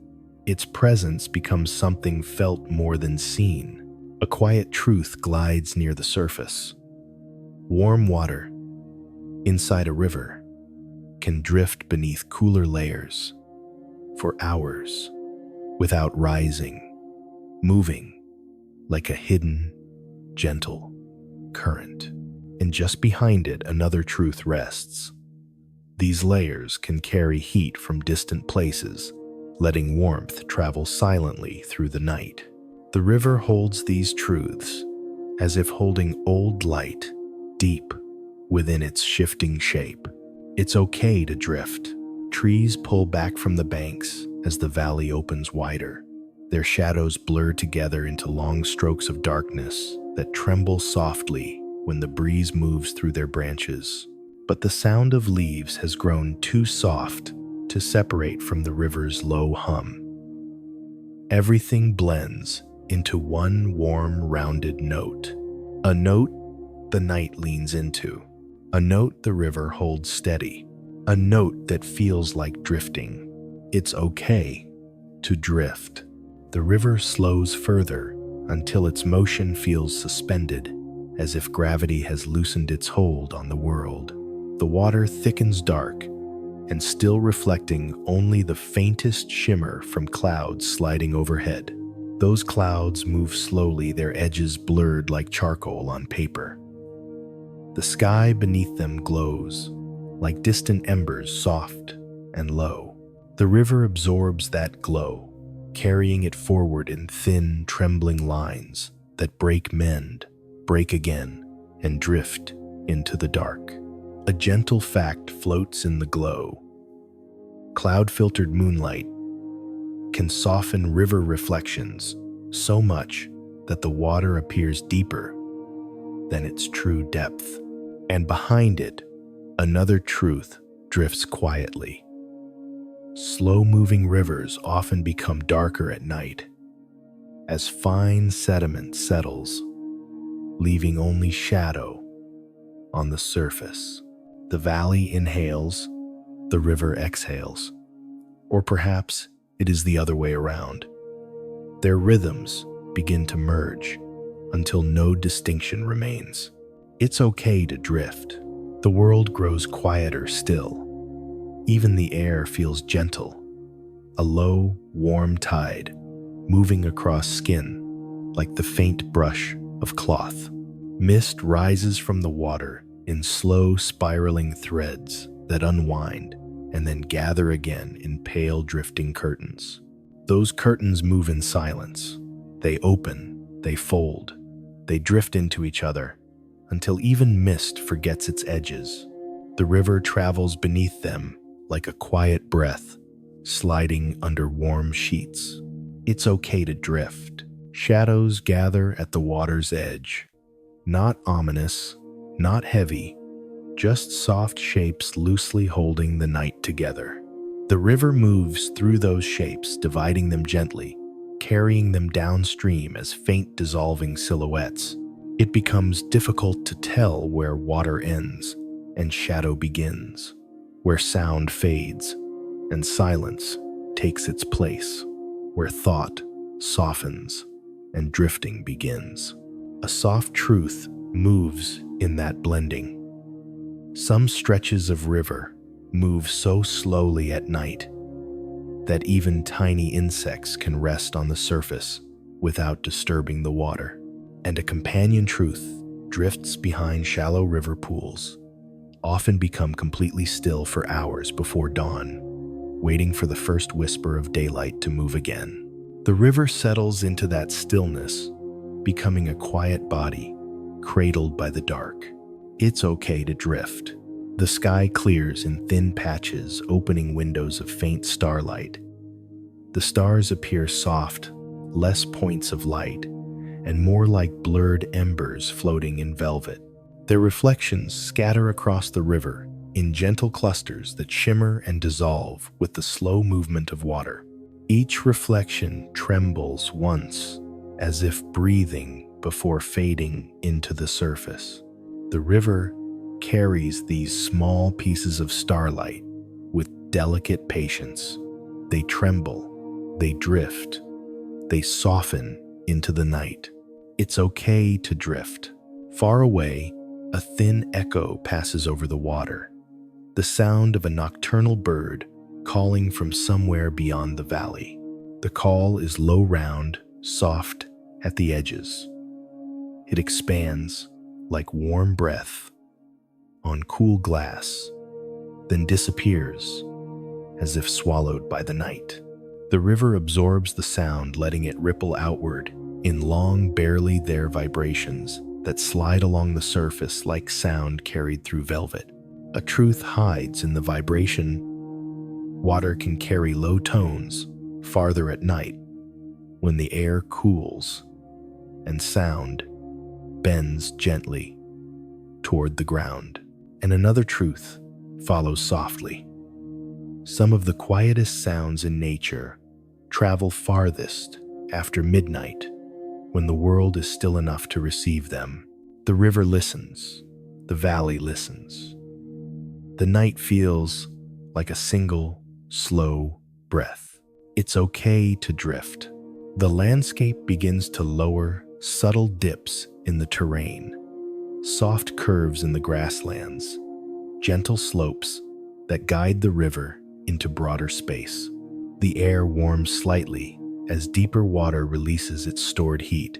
Its presence becomes something felt more than seen. A quiet truth glides near the surface. Warm water, inside a river, can drift beneath cooler layers for hours without rising, moving like a hidden, gentle current. And just behind it, another truth rests. These layers can carry heat from distant places, letting warmth travel silently through the night. The river holds these truths, as if holding old light deep within its shifting shape. It's okay to drift. Trees pull back from the banks as the valley opens wider. Their shadows blur together into long strokes of darkness that tremble softly when the breeze moves through their branches. But the sound of leaves has grown too soft to separate from the river's low hum. Everything blends into one warm, rounded note. A note the night leans into. A note the river holds steady. A note that feels like drifting. It's okay to drift. The river slows further until its motion feels suspended, as if gravity has loosened its hold on the world. The water thickens dark, and still reflecting only the faintest shimmer from clouds sliding overhead. Those clouds move slowly, their edges blurred like charcoal on paper. The sky beneath them glows, like distant embers, soft and low. The river absorbs that glow, carrying it forward in thin, trembling lines that break, mend, break again, and drift into the dark. A gentle fact floats in the glow. Cloud-filtered moonlight can soften river reflections so much that the water appears deeper than its true depth. And behind it, another truth drifts quietly. Slow-moving rivers often become darker at night, as fine sediment settles, leaving only shadow on the surface. The valley inhales, the river exhales. Or perhaps it is the other way around. Their rhythms begin to merge until no distinction remains. It's okay to drift. The world grows quieter still. Even the air feels gentle, a low, warm tide moving across skin like the faint brush of cloth. Mist rises from the water in slow, spiraling threads that unwind and then gather again in pale, drifting curtains. Those curtains move in silence. They open, they fold, they drift into each other until even mist forgets its edges. The river travels beneath them like a quiet breath, sliding under warm sheets. It's okay to drift. Shadows gather at the water's edge. Not ominous, not heavy, just soft shapes loosely holding the night together. The river moves through those shapes, dividing them gently, carrying them downstream as faint dissolving silhouettes. It becomes difficult to tell where water ends and shadow begins, where sound fades and silence takes its place, where thought softens and drifting begins. A soft truth moves in that blending. Some stretches of river move so slowly at night that even tiny insects can rest on the surface without disturbing the water. And a companion truth drifts behind shallow river pools, often become completely still for hours before dawn, waiting for the first whisper of daylight to move again. The river settles into that stillness, becoming a quiet body, cradled by the dark. It's okay to drift. The sky clears in thin patches, opening windows of faint starlight. The stars appear soft, less points of light, and more like blurred embers floating in velvet. Their reflections scatter across the river in gentle clusters that shimmer and dissolve with the slow movement of water. Each reflection trembles once, as if breathing before fading into the surface. The river carries these small pieces of starlight with delicate patience. They tremble, they drift, they soften into the night. It's okay to drift. Far away, a thin echo passes over the water, the sound of a nocturnal bird calling from somewhere beyond the valley. The call is low, round, soft at the edges. It expands like warm breath on cool glass, then disappears as if swallowed by the night. The river absorbs the sound, letting it ripple outward in long, barely there vibrations that slide along the surface like sound carried through velvet. A truth hides in the vibration. Water can carry low tones farther at night when the air cools and sound bends gently toward the ground. And another truth follows softly. Some of the quietest sounds in nature travel farthest after midnight, when the world is still enough to receive them. The river listens, The valley listens. The night feels like a single, slow breath. It's okay to drift. The landscape begins to lower subtle dips in the terrain, soft curves in the grasslands, gentle slopes that guide the river into broader space. The air warms slightly as deeper water releases its stored heat.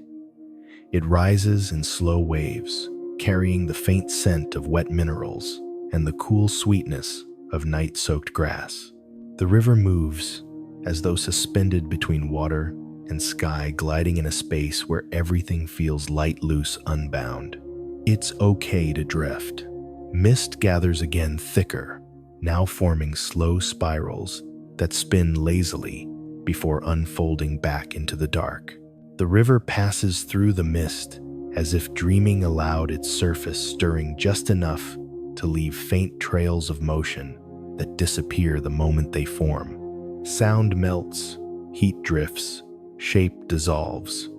It rises in slow waves, carrying the faint scent of wet minerals and the cool sweetness of night-soaked grass. The river moves as though suspended between water and sky, gliding in a space where everything feels light, loose, unbound. It's okay to drift. Mist gathers again thicker, now forming slow spirals that spin lazily before unfolding back into the dark. The river passes through the mist as if dreaming aloud, its surface stirring just enough to leave faint trails of motion that disappear the moment they form. Sound melts, heat drifts, shape dissolves,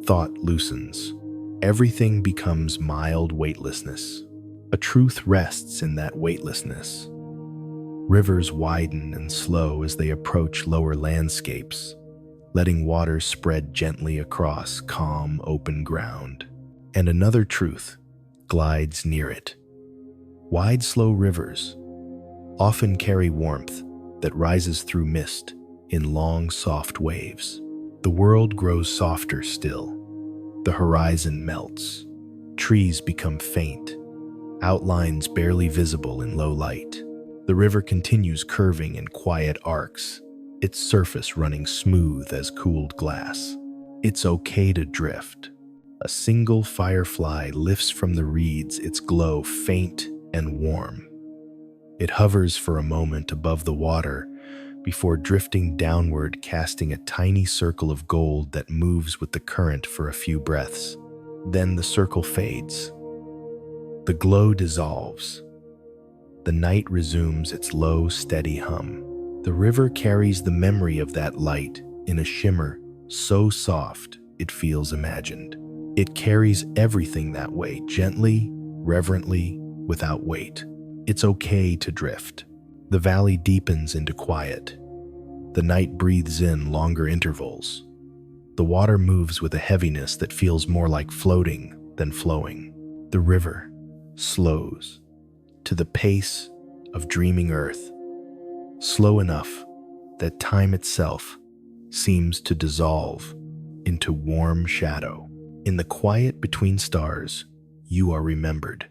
thought loosens. Everything becomes mild weightlessness. A truth rests in that weightlessness. Rivers widen and slow as they approach lower landscapes, letting water spread gently across calm, open ground. And another truth glides near it. Wide, slow rivers often carry warmth that rises through mist in long, soft waves. The world grows softer still. The horizon melts. Trees become faint, outlines barely visible in low light. The river continues curving in quiet arcs, its surface running smooth as cooled glass. It's okay to drift. A single firefly lifts from the reeds, its glow faint and warm. It hovers for a moment above the water before drifting downward, casting a tiny circle of gold that moves with the current for a few breaths. Then the circle fades. The glow dissolves. The night resumes its low, steady hum. The river carries the memory of that light in a shimmer so soft it feels imagined. It carries everything that way, gently, reverently, without weight. It's okay to drift. The valley deepens into quiet. The night breathes in longer intervals. The water moves with a heaviness that feels more like floating than flowing. The river slows to the pace of dreaming earth, slow enough that time itself seems to dissolve into warm shadow. In the quiet between stars, you are remembered.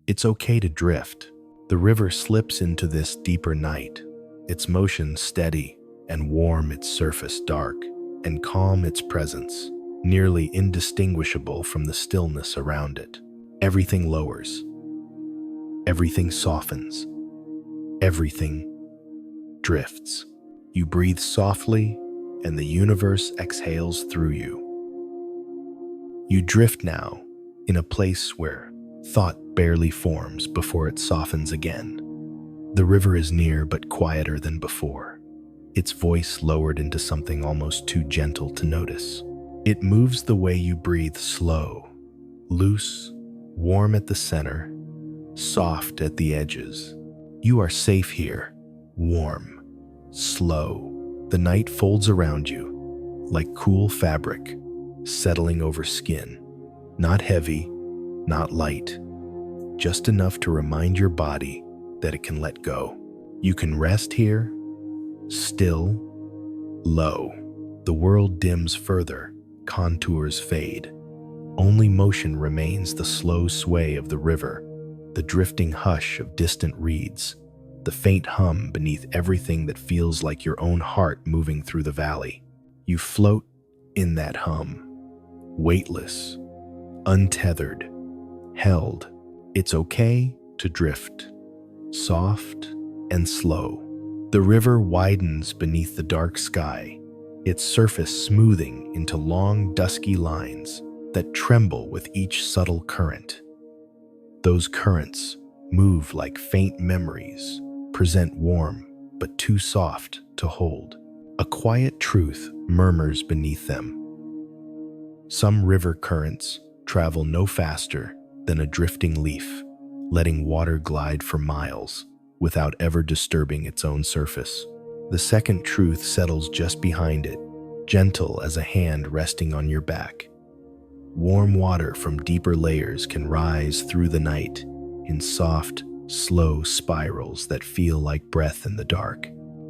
It's okay to drift. The river slips into this deeper night, its motion steady and warm, its surface dark and calm, its presence nearly indistinguishable from the stillness around it. Everything lowers. Everything softens. Everything drifts. You breathe softly, and the universe exhales through you. You drift now in a place where thought barely forms before it softens again. The river is near but quieter than before, its voice lowered into something almost too gentle to notice. It moves the way you breathe, slow, loose, warm at the center, soft at the edges. You are safe here, warm, slow. The night folds around you like cool fabric, settling over skin. Not heavy, not light, just enough to remind your body that it can let go. You can rest here, still, low. The world dims further, contours fade. Only motion remains, the slow sway of the river, the drifting hush of distant reeds, the faint hum beneath everything that feels like your own heart moving through the valley. You float in that hum, weightless, untethered, held. It's okay to drift, soft and slow. The river widens beneath the dark sky, its surface smoothing into long, dusky lines that tremble with each subtle current. Those currents move like faint memories, present warm but too soft to hold. A quiet truth murmurs beneath them. Some river currents travel no faster than a drifting leaf, letting water glide for miles without ever disturbing its own surface. The second truth settles just behind it, gentle as a hand resting on your back. Warm water from deeper layers can rise through the night in soft, slow spirals that feel like breath in the dark.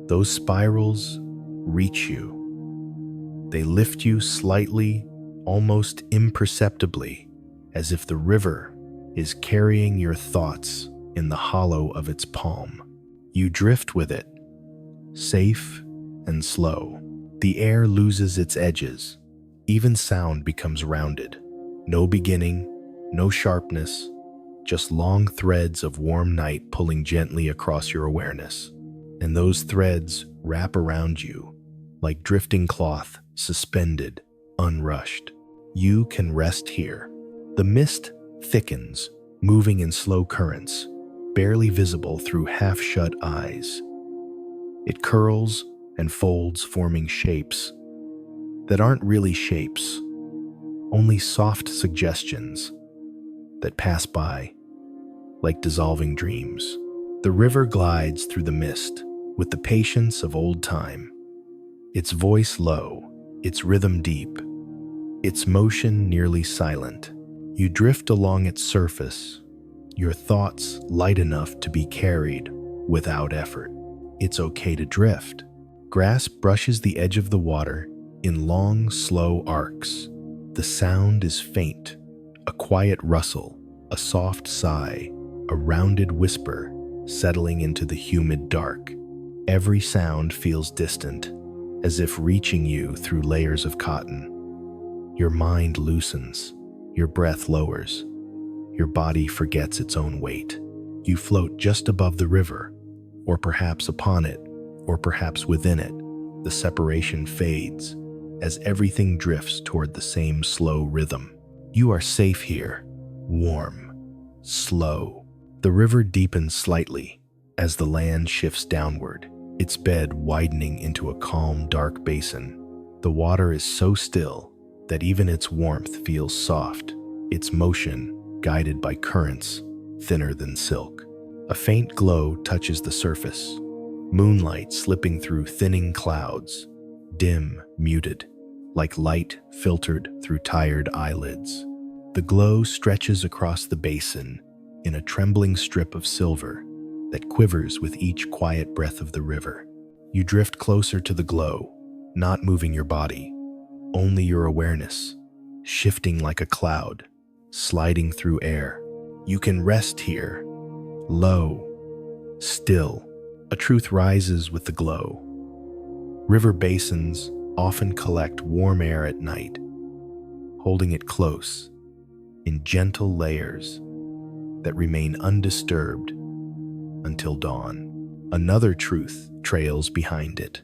Those spirals reach you. They lift you slightly, almost imperceptibly, as if the river is carrying your thoughts in the hollow of its palm. You drift with it, safe and slow. The air loses its edges. Even sound becomes rounded. No beginning, no sharpness, just long threads of warm night pulling gently across your awareness. And those threads wrap around you like drifting cloth, suspended, unrushed. You can rest here. The mist thickens, moving in slow currents, barely visible through half-shut eyes. It curls and folds, forming shapes that aren't really shapes, only soft suggestions that pass by like dissolving dreams. The river glides through the mist with the patience of old time, its voice low, its rhythm deep, its motion nearly silent. You drift along its surface, your thoughts light enough to be carried without effort. It's okay to drift. Grass brushes the edge of the water in long, slow arcs. The sound is faint, a quiet rustle, a soft sigh, a rounded whisper settling into the humid dark. Every sound feels distant, as if reaching you through layers of cotton. Your mind loosens, your breath lowers, your body forgets its own weight. You float just above the river, or perhaps upon it, or perhaps within it. The separation fades as everything drifts toward the same slow rhythm. You are safe here, warm, slow. The river deepens slightly as the land shifts downward, its bed widening into a calm, dark basin. The water is so still that even its warmth feels soft, its motion guided by currents thinner than silk. A faint glow touches the surface, moonlight slipping through thinning clouds, dim, muted, like light filtered through tired eyelids. The glow stretches across the basin in a trembling strip of silver that quivers with each quiet breath of the river. You drift closer to the glow, not moving your body, only your awareness, shifting like a cloud, sliding through air. You can rest here, low, still. A truth rises with the glow. River basins often collect warm air at night, holding it close in gentle layers that remain undisturbed until dawn. Another truth trails behind it.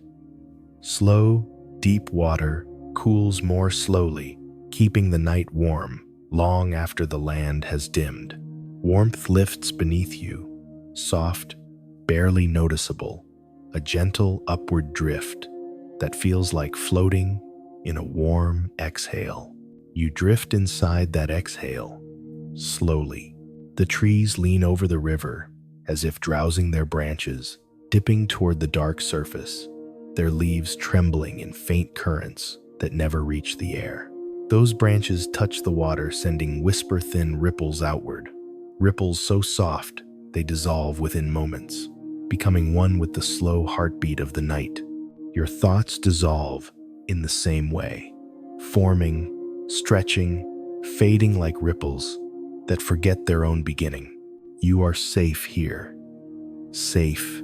Slow, deep water cools more slowly, keeping the night warm long after the land has dimmed. Warmth lifts beneath you, soft, barely noticeable, a gentle upward drift that feels like floating in a warm exhale. You drift inside that exhale, slowly. The trees lean over the river as if drowsing their branches, dipping toward the dark surface, their leaves trembling in faint currents that never reach the air. Those branches touch the water, sending whisper-thin ripples outward, ripples so soft they dissolve within moments, becoming one with the slow heartbeat of the night. Your thoughts dissolve in the same way, forming, stretching, fading like ripples that forget their own beginning. You are safe here. Safe,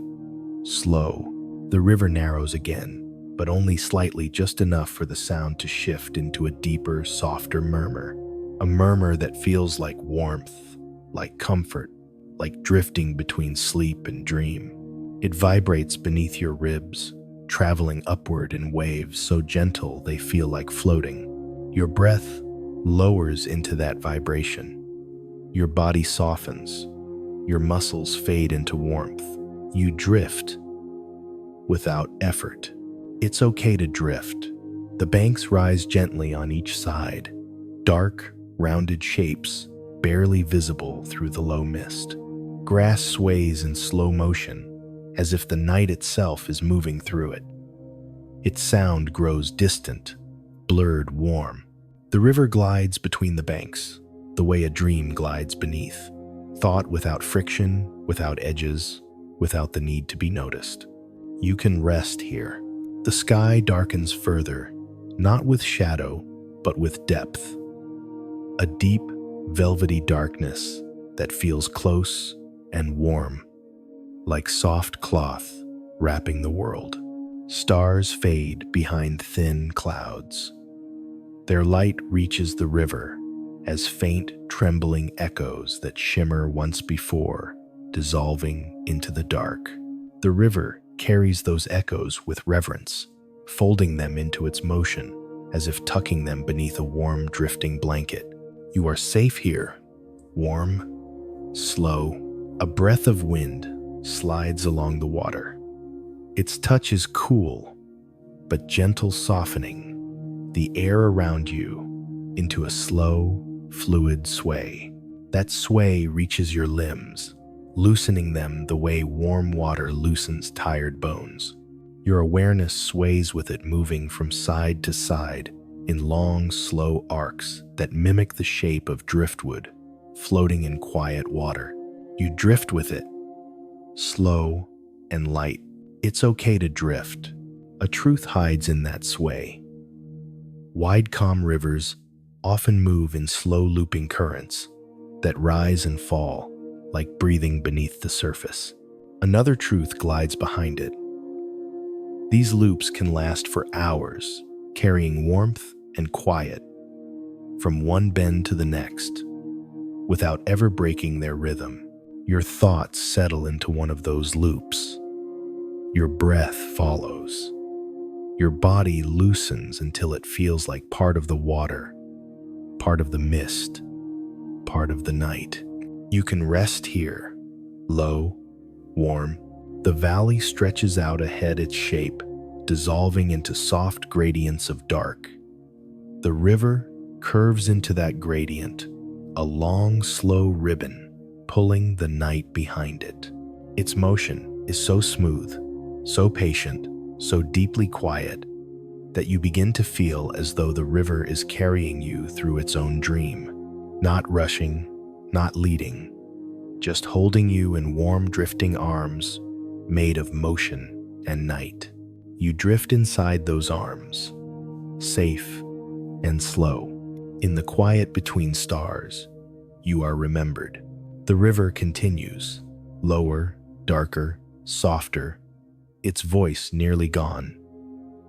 slow. The river narrows again, but only slightly, just enough for the sound to shift into a deeper, softer murmur. A murmur that feels like warmth, like comfort, like drifting between sleep and dream. It vibrates beneath your ribs, traveling upward in waves so gentle they feel like floating. Your breath lowers into that vibration. Your body softens. Your muscles fade into warmth. You drift without effort. It's okay to drift. The banks rise gently on each side, dark, rounded shapes barely visible through the low mist. Grass sways in slow motion, as if the night itself is moving through it. Its sound grows distant, blurred, warm. The river glides between the banks, the way a dream glides beneath. Thought without friction, without edges, without the need to be noticed. You can rest here. The sky darkens further, not with shadow, but with depth. A deep, velvety darkness that feels close and warm, like soft cloth wrapping the world. Stars fade behind thin clouds. Their light reaches the river as faint, trembling echoes that shimmer once before, dissolving into the dark. The river carries those echoes with reverence, folding them into its motion, as if tucking them beneath a warm, drifting blanket. You are safe here, warm, slow. A breath of wind slides along the water. Its touch is cool, but gentle, softening the air around you into a slow, fluid sway. That sway reaches your limbs, loosening them the way warm water loosens tired bones. Your awareness sways with it, moving from side to side in long, slow arcs that mimic the shape of driftwood floating in quiet water. You drift with it, slow and light. It's okay to drift. A truth hides in that sway. Wide, calm rivers often move in slow, looping currents that rise and fall like breathing beneath the surface. Another truth glides behind it. These loops can last for hours, carrying warmth and quiet from one bend to the next, without ever breaking their rhythm. Your thoughts settle into one of those loops. Your breath follows. Your body loosens until it feels like part of the water, part of the mist, part of the night. You can rest here, low, warm. The valley stretches out ahead, its shape dissolving into soft gradients of dark. The river curves into that gradient, a long, slow ribbon pulling the night behind it. Its motion is so smooth, so patient, so deeply quiet that you begin to feel as though the river is carrying you through its own dream, not rushing, not leading, just holding you in warm, drifting arms made of motion and night. You drift inside those arms, safe and slow. In the quiet between stars, you are remembered. The river continues, lower, darker, softer, its voice nearly gone,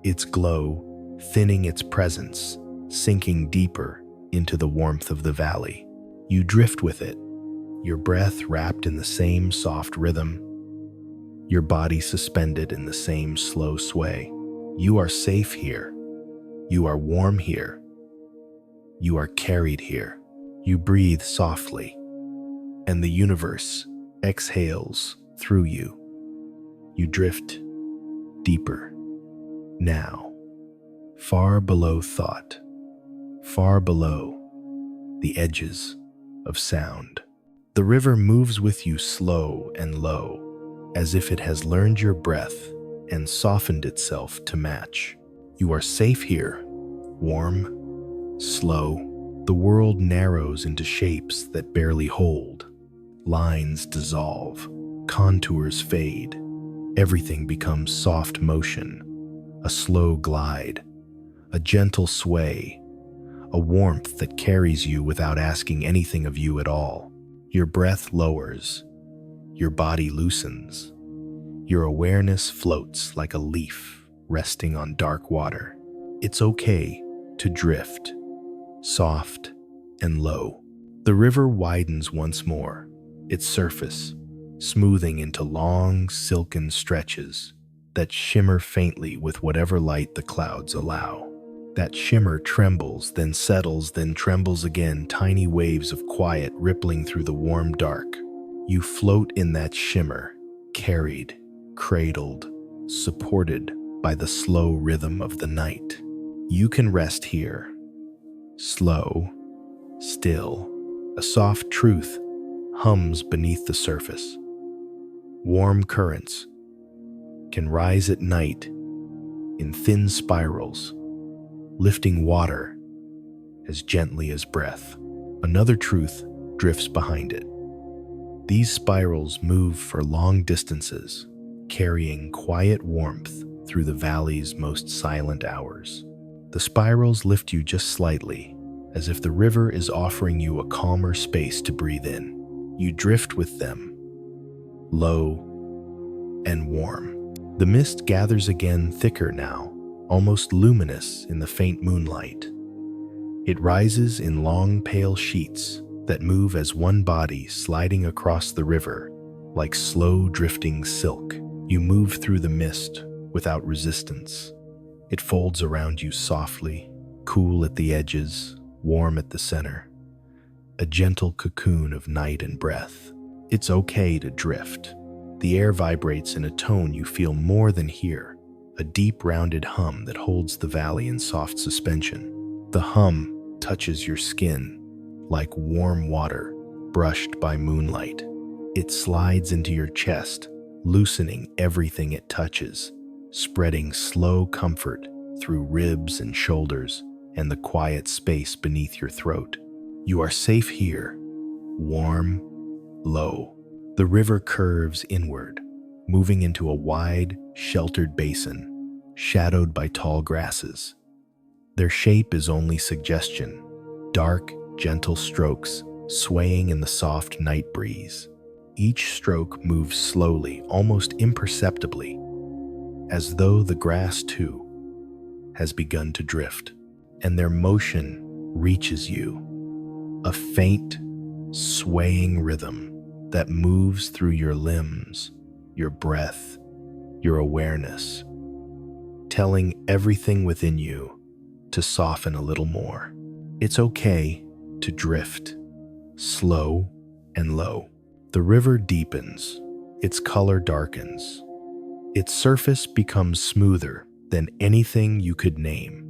its glow thinning its presence, sinking deeper into the warmth of the valley. You drift with it, your breath wrapped in the same soft rhythm, your body suspended in the same slow sway. You are safe here. You are warm here. You are carried here. You breathe softly, and the universe exhales through you. You drift deeper. Now, far below thought, far below the edges of sound. The river moves with you slow and low, as if it has learned your breath and softened itself to match. You are safe here, warm, slow. The world narrows into shapes that barely hold. Lines dissolve, contours fade. Everything becomes soft motion, a slow glide, a gentle sway, a warmth that carries you without asking anything of you at all. Your breath lowers, your body loosens, your awareness floats like a leaf resting on dark water. It's okay to drift, soft and low. The river widens once more, its surface smoothing into long, silken stretches that shimmer faintly with whatever light the clouds allow. That shimmer trembles, then settles, then trembles again, tiny waves of quiet rippling through the warm dark. You float in that shimmer, carried, cradled, supported by the slow rhythm of the night. You can rest here, slow, still, A soft truth hums beneath the surface. Warm currents can rise at night in thin spirals, lifting water as gently as breath. Another truth drifts behind it. These spirals move for long distances, carrying quiet warmth through the valley's most silent hours. The spirals lift you just slightly, as if the river is offering you a calmer space to breathe in. You drift with them, low and warm. The mist gathers again, thicker now, almost luminous in the faint moonlight. It rises in long, pale sheets that move as one body sliding across the river, like slow drifting silk. You move through the mist without resistance. It folds around you softly, cool at the edges, warm at the center. A gentle cocoon of night and breath. It's okay to drift. The air vibrates in a tone you feel more than hear, a deep rounded hum that holds the valley in soft suspension. The hum touches your skin like warm water brushed by moonlight. It slides into your chest, loosening everything it touches, spreading slow comfort through ribs and shoulders and the quiet space beneath your throat. You are safe here, warm, low. The river curves inward, moving into a wide, sheltered basin, shadowed by tall grasses. Their shape is only suggestion, dark, gentle strokes swaying in the soft night breeze. Each stroke moves slowly, almost imperceptibly, as though the grass, too, has begun to drift, and their motion reaches you, a faint, swaying rhythm that moves through your limbs, your breath, your awareness, telling everything within you to soften a little more. It's okay to drift, slow and low. The river deepens, its color darkens. Its surface becomes smoother than anything you could name.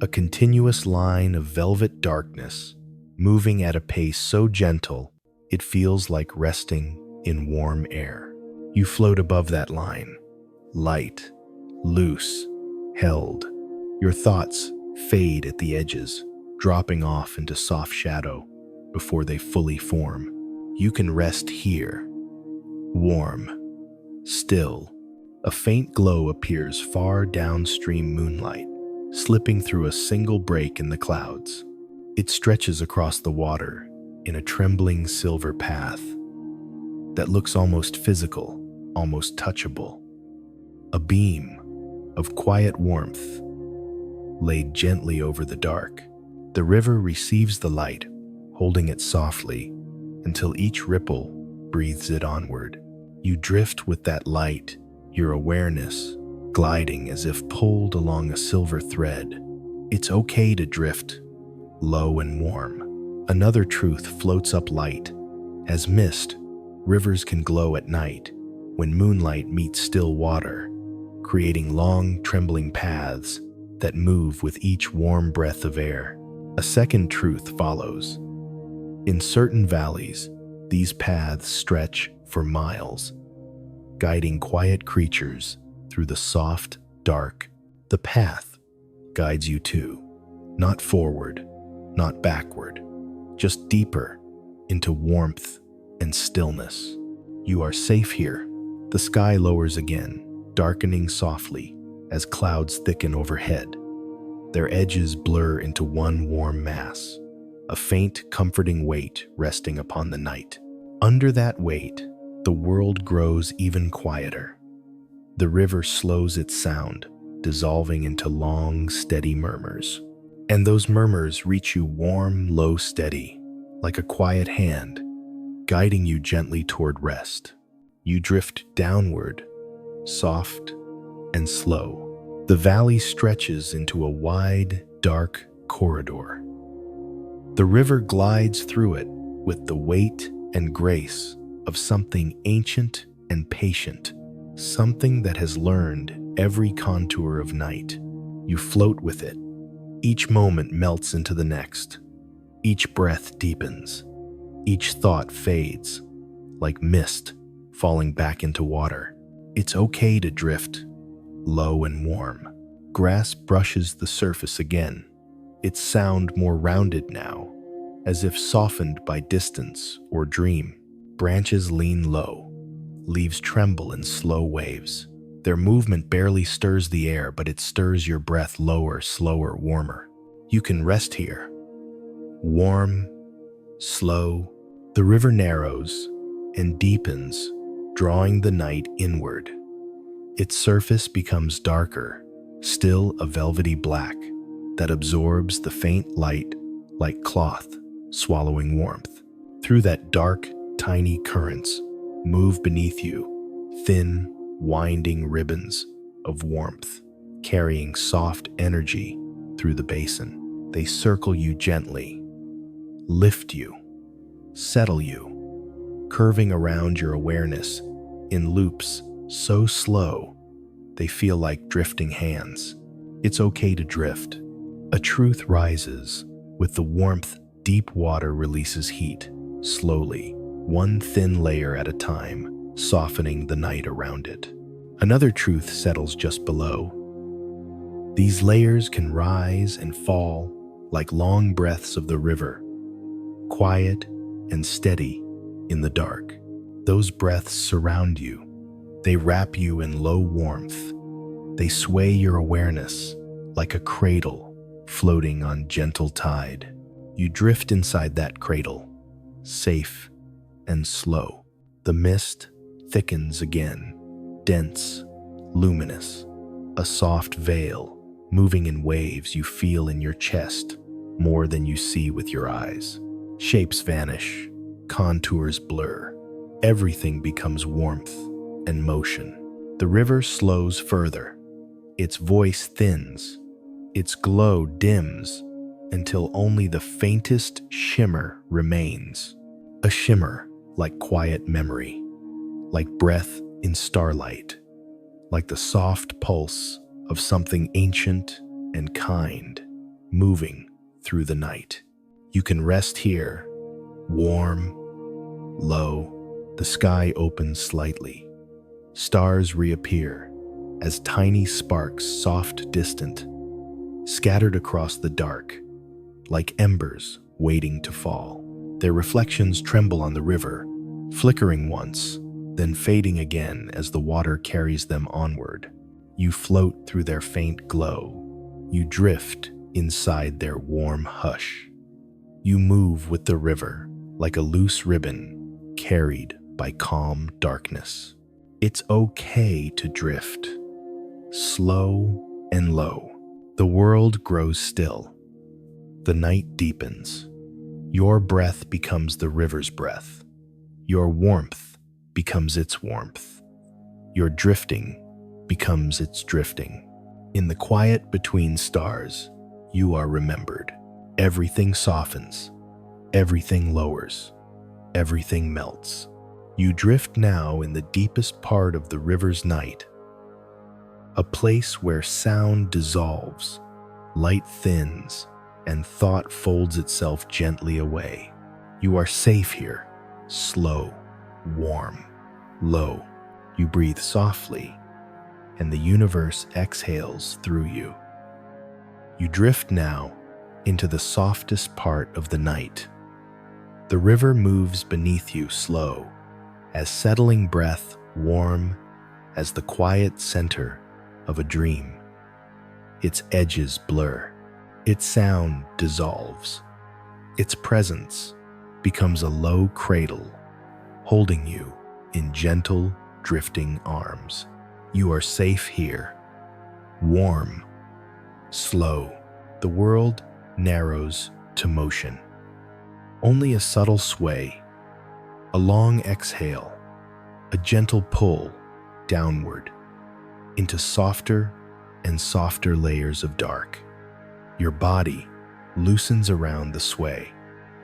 A continuous line of velvet darkness, moving at a pace so gentle it feels like resting in warm air. You float above that line, light, loose, held. Your thoughts fade at the edges, dropping off into soft shadow before they fully form. You can rest here, warm, still. A faint glow appears far downstream moonlight, slipping through a single break in the clouds. It stretches across the water in a trembling silver path that looks almost physical, almost touchable. A beam of quiet warmth laid gently over the dark. The river receives the light, holding it softly until each ripple breathes it onward. You drift with that light, your awareness gliding as if pulled along a silver thread. It's okay to drift, low and warm. Another truth floats up light. As mist, rivers can glow at night when moonlight meets still water, creating long, trembling paths that move with each warm breath of air. A second truth follows. In certain valleys, these paths stretch for miles, guiding quiet creatures through the soft, dark. The path guides you too, not forward, not backward, just deeper into warmth and stillness. You are safe here. The sky lowers again, darkening softly as clouds thicken overhead. Their edges blur into one warm mass, a faint, comforting weight resting upon the night. Under that weight, the world grows even quieter. The river slows its sound, dissolving into long, steady murmurs. And those murmurs reach you warm, low, steady, like a quiet hand, guiding you gently toward rest. You drift downward, soft and slow. The valley stretches into a wide, dark corridor. The river glides through it with the weight and grace of something ancient and patient, something that has learned every contour of night. You float with it. Each moment melts into the next. Each breath deepens. Each thought fades, like mist falling back into water. It's okay to drift, low and warm. Grass brushes the surface again, its sound more rounded now, as if softened by distance or dream. Branches lean low, leaves tremble in slow waves. Their movement barely stirs the air, but it stirs your breath lower, slower, warmer. You can rest here. Warm, slow. The river narrows and deepens, drawing the night inward. Its surface becomes darker, still a velvety black that absorbs the faint light like cloth swallowing warmth. Through that dark, tiny currents move beneath you, thin, winding ribbons of warmth, carrying soft energy through the basin. They circle you gently, lift you, settle you, curving around your awareness in loops so slow they feel like drifting hands. It's okay to drift. A truth rises. With the warmth, deep water releases heat, slowly, one thin layer at a time, softening the night around it. Another truth settles just below. These layers can rise and fall like long breaths of the river, quiet and steady in the dark. Those breaths surround you. They wrap you in low warmth. They sway your awareness like a cradle floating on gentle tide. You drift inside that cradle, safe and slow. The mist thickens again, dense, luminous, a soft veil moving in waves you feel in your chest more than you see with your eyes. Shapes vanish, contours blur. Everything becomes warmth and motion. The river slows further. Its voice thins. Its glow dims until only the faintest shimmer remains. A shimmer like quiet memory, like breath in starlight, like the soft pulse of something ancient and kind moving through the night. You can rest here, warm, low. The sky opens slightly. Stars reappear as tiny sparks, soft, distant, scattered across the dark, like embers waiting to fall. Their reflections tremble on the river, flickering once, then fading again as the water carries them onward. You float through their faint glow. You drift inside their warm hush. You move with the river like a loose ribbon carried by calm darkness. It's okay to drift, slow and low. The world grows still. The night deepens. Your breath becomes the river's breath. Your warmth becomes its warmth. Your drifting becomes its drifting. In the quiet between stars, you are remembered. Everything softens. Everything lowers. Everything melts. You drift now in the deepest part of the river's night, a place where sound dissolves, light thins, and thought folds itself gently away. You are safe here, slow, warm, low. You breathe softly, and the universe exhales through you. You drift now into the softest part of the night. The river moves beneath you slow, as settling breath warm as the quiet center of a dream. Its edges blur. Its sound dissolves. Its presence becomes a low cradle, holding you in gentle, drifting arms. You are safe here, warm, slow. The world narrows to motion. Only a subtle sway, a long exhale, a gentle pull downward into softer and softer layers of dark. Your body loosens around the sway.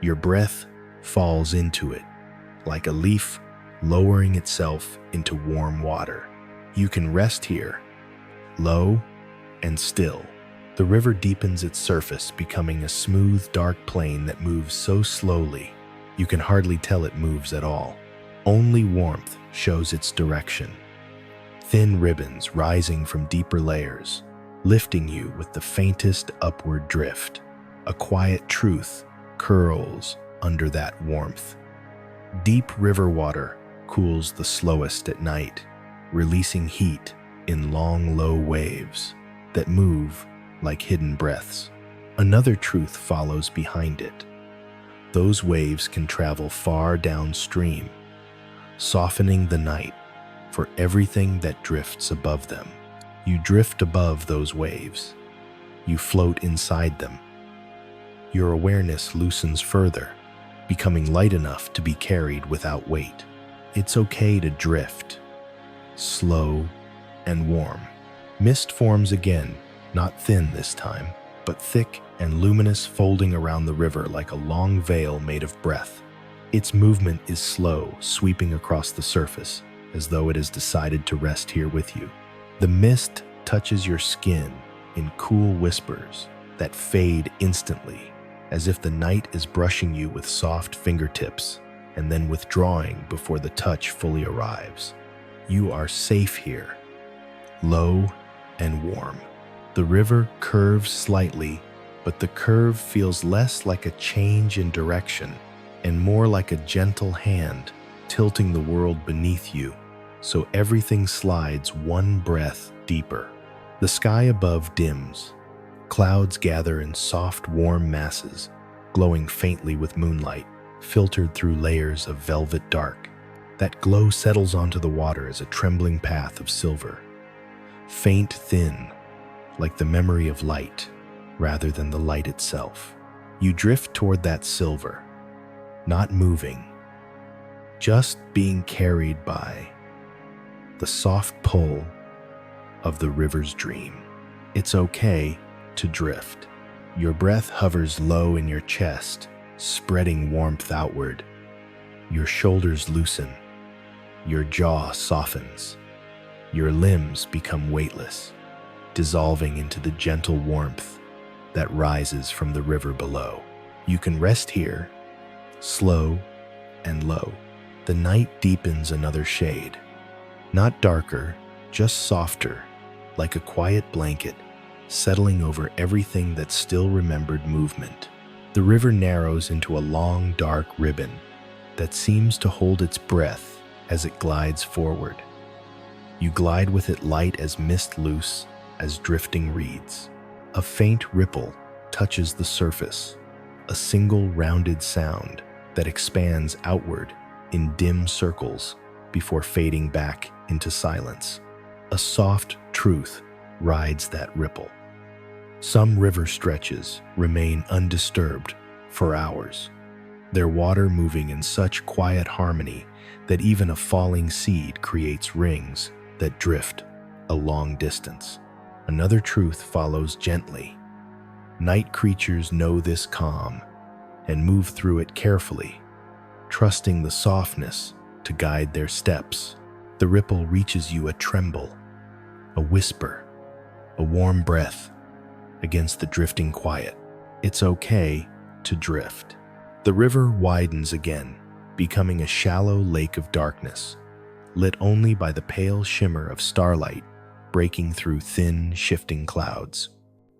Your breath falls into it like a leaf lowering itself into warm water. You can rest here, low and still, The river deepens its surface, becoming a smooth, dark plain that moves so slowly you can hardly tell it moves at all. Only warmth shows its direction. Thin ribbons rising from deeper layers, lifting you with the faintest upward drift. A quiet truth curls under that warmth. Deep river water cools the slowest at night, releasing heat in long, low waves that move like hidden breaths. Another truth follows behind it. Those waves can travel far downstream, softening the night for everything that drifts above them. You drift above those waves. You float inside them. Your awareness loosens further, becoming light enough to be carried without weight. It's okay to drift, slow and warm. Mist forms again, not thin this time, but thick and luminous, folding around the river like a long veil made of breath. Its movement is slow, sweeping across the surface, as though it has decided to rest here with you. The mist touches your skin in cool whispers that fade instantly, as if the night is brushing you with soft fingertips and then withdrawing before the touch fully arrives. You are safe here, low and warm. The river curves slightly, but the curve feels less like a change in direction and more like a gentle hand tilting the world beneath you, so everything slides one breath deeper. The sky above dims. Clouds gather in soft, warm masses, glowing faintly with moonlight, filtered through layers of velvet dark. That glow settles onto the water as a trembling path of silver, faint, thin, like the memory of light, rather than the light itself. You drift toward that silver, not moving, just being carried by the soft pull of the river's dream. It's okay to drift. Your breath hovers low in your chest, spreading warmth outward. Your shoulders loosen. Your jaw softens. Your limbs become weightless, dissolving into the gentle warmth that rises from the river below. You can rest here, slow and low. The night deepens another shade, not darker, just softer, like a quiet blanket, settling over everything that still remembered movement. The river narrows into a long, dark ribbon that seems to hold its breath as it glides forward. You glide with it, light as mist, loose as drifting reeds. A faint ripple touches the surface, a single rounded sound that expands outward in dim circles before fading back into silence. A soft truth rides that ripple. Some river stretches remain undisturbed for hours, their water moving in such quiet harmony that even a falling seed creates rings that drift a long distance. Another truth follows gently. Night creatures know this calm and move through it carefully, trusting the softness to guide their steps. The ripple reaches you, a tremble, a whisper, a warm breath against the drifting quiet. It's okay to drift. The river widens again, becoming a shallow lake of darkness, lit only by the pale shimmer of starlight breaking through thin, shifting clouds.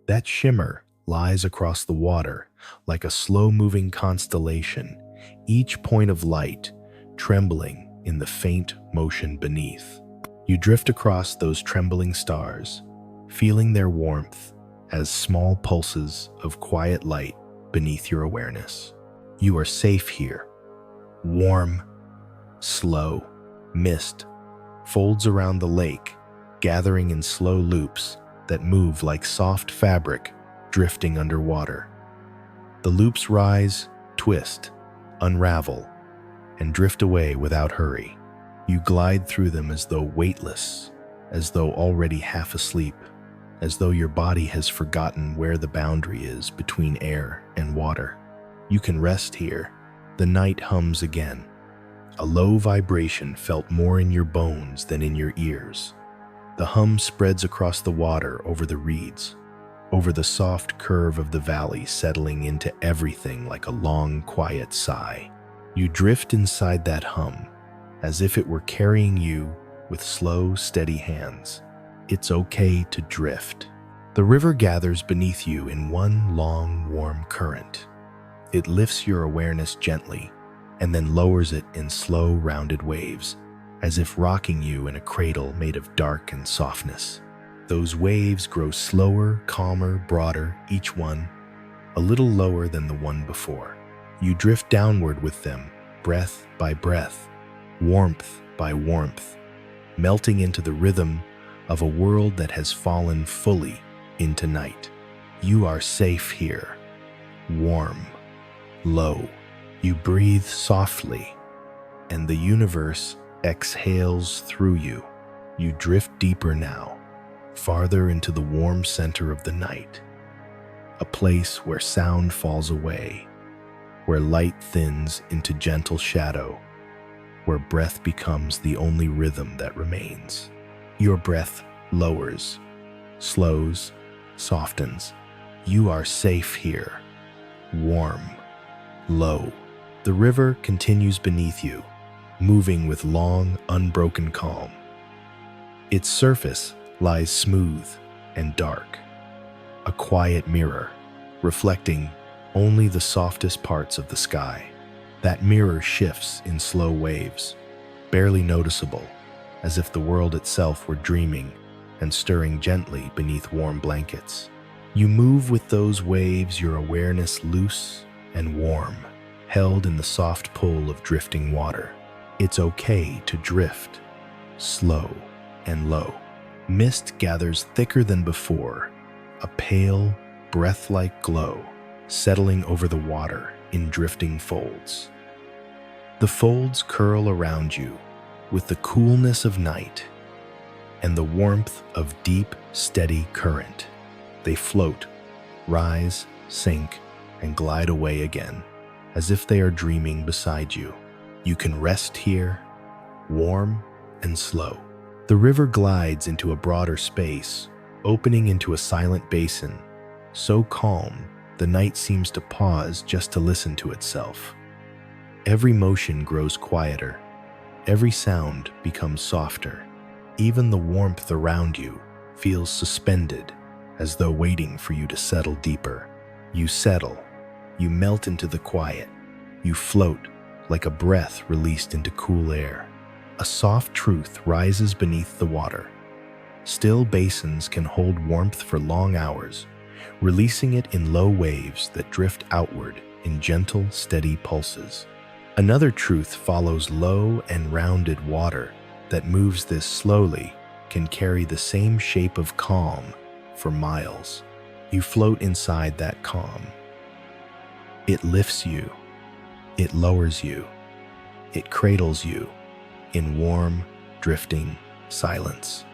That shimmer lies across the water like a slow-moving constellation, each point of light trembling in the faint motion beneath. You drift across those trembling stars, feeling their warmth as small pulses of quiet light beneath your awareness. You are safe here. Warm, slow. Mist folds around the lake, gathering in slow loops that move like soft fabric drifting underwater. The loops rise, twist, unravel, and drift away without hurry. You glide through them as though weightless, as though already half asleep, as though your body has forgotten where the boundary is between air and water. You can rest here. The night hums again. A low vibration felt more in your bones than in your ears. The hum spreads across the water, over the reeds, over the soft curve of the valley, settling into everything like a long, quiet sigh. You drift inside that hum, as if it were carrying you with slow, steady hands. It's okay to drift. The river gathers beneath you in one long, warm current. It lifts your awareness gently and then lowers it in slow, rounded waves, as if rocking you in a cradle made of dark and softness. Those waves grow slower, calmer, broader, each one a little lower than the one before. You drift downward with them, breath by breath, warmth by warmth, melting into the rhythm of a world that has fallen fully into night. You are safe here, warm, low. You breathe softly, and the universe exhales through you. You drift deeper now, farther into the warm center of the night, a place where sound falls away, where light thins into gentle shadow, where breath becomes the only rhythm that remains. Your breath lowers, slows, softens. You are safe here, warm, low. The river continues beneath you, moving with long, unbroken calm. Its surface lies smooth and dark, a quiet mirror, reflecting only the softest parts of the sky. That mirror shifts in slow waves, barely noticeable, as if the world itself were dreaming and stirring gently beneath warm blankets. You move with those waves, your awareness loose and warm, held in the soft pull of drifting water. It's okay to drift, slow and low. Mist gathers thicker than before, a pale, breath-like glow settling over the water in drifting folds. The folds curl around you with the coolness of night and the warmth of deep, steady current. They float, rise, sink, and glide away again, as if they are dreaming beside you. You can rest here, warm and slow. The river glides into a broader space, opening into a silent basin, so calm the night seems to pause just to listen to itself. Every motion grows quieter, every sound becomes softer. Even the warmth around you feels suspended, as though waiting for you to settle deeper. You settle, you melt into the quiet, you float like a breath released into cool air. A soft truth rises beneath the water. Still basins can hold warmth for long hours, releasing it in low waves that drift outward in gentle, steady pulses. Another truth follows: low and rounded water that moves this slowly can carry the same shape of calm for miles. You float inside that calm. It lifts you, it lowers you, it cradles you in warm, drifting silence.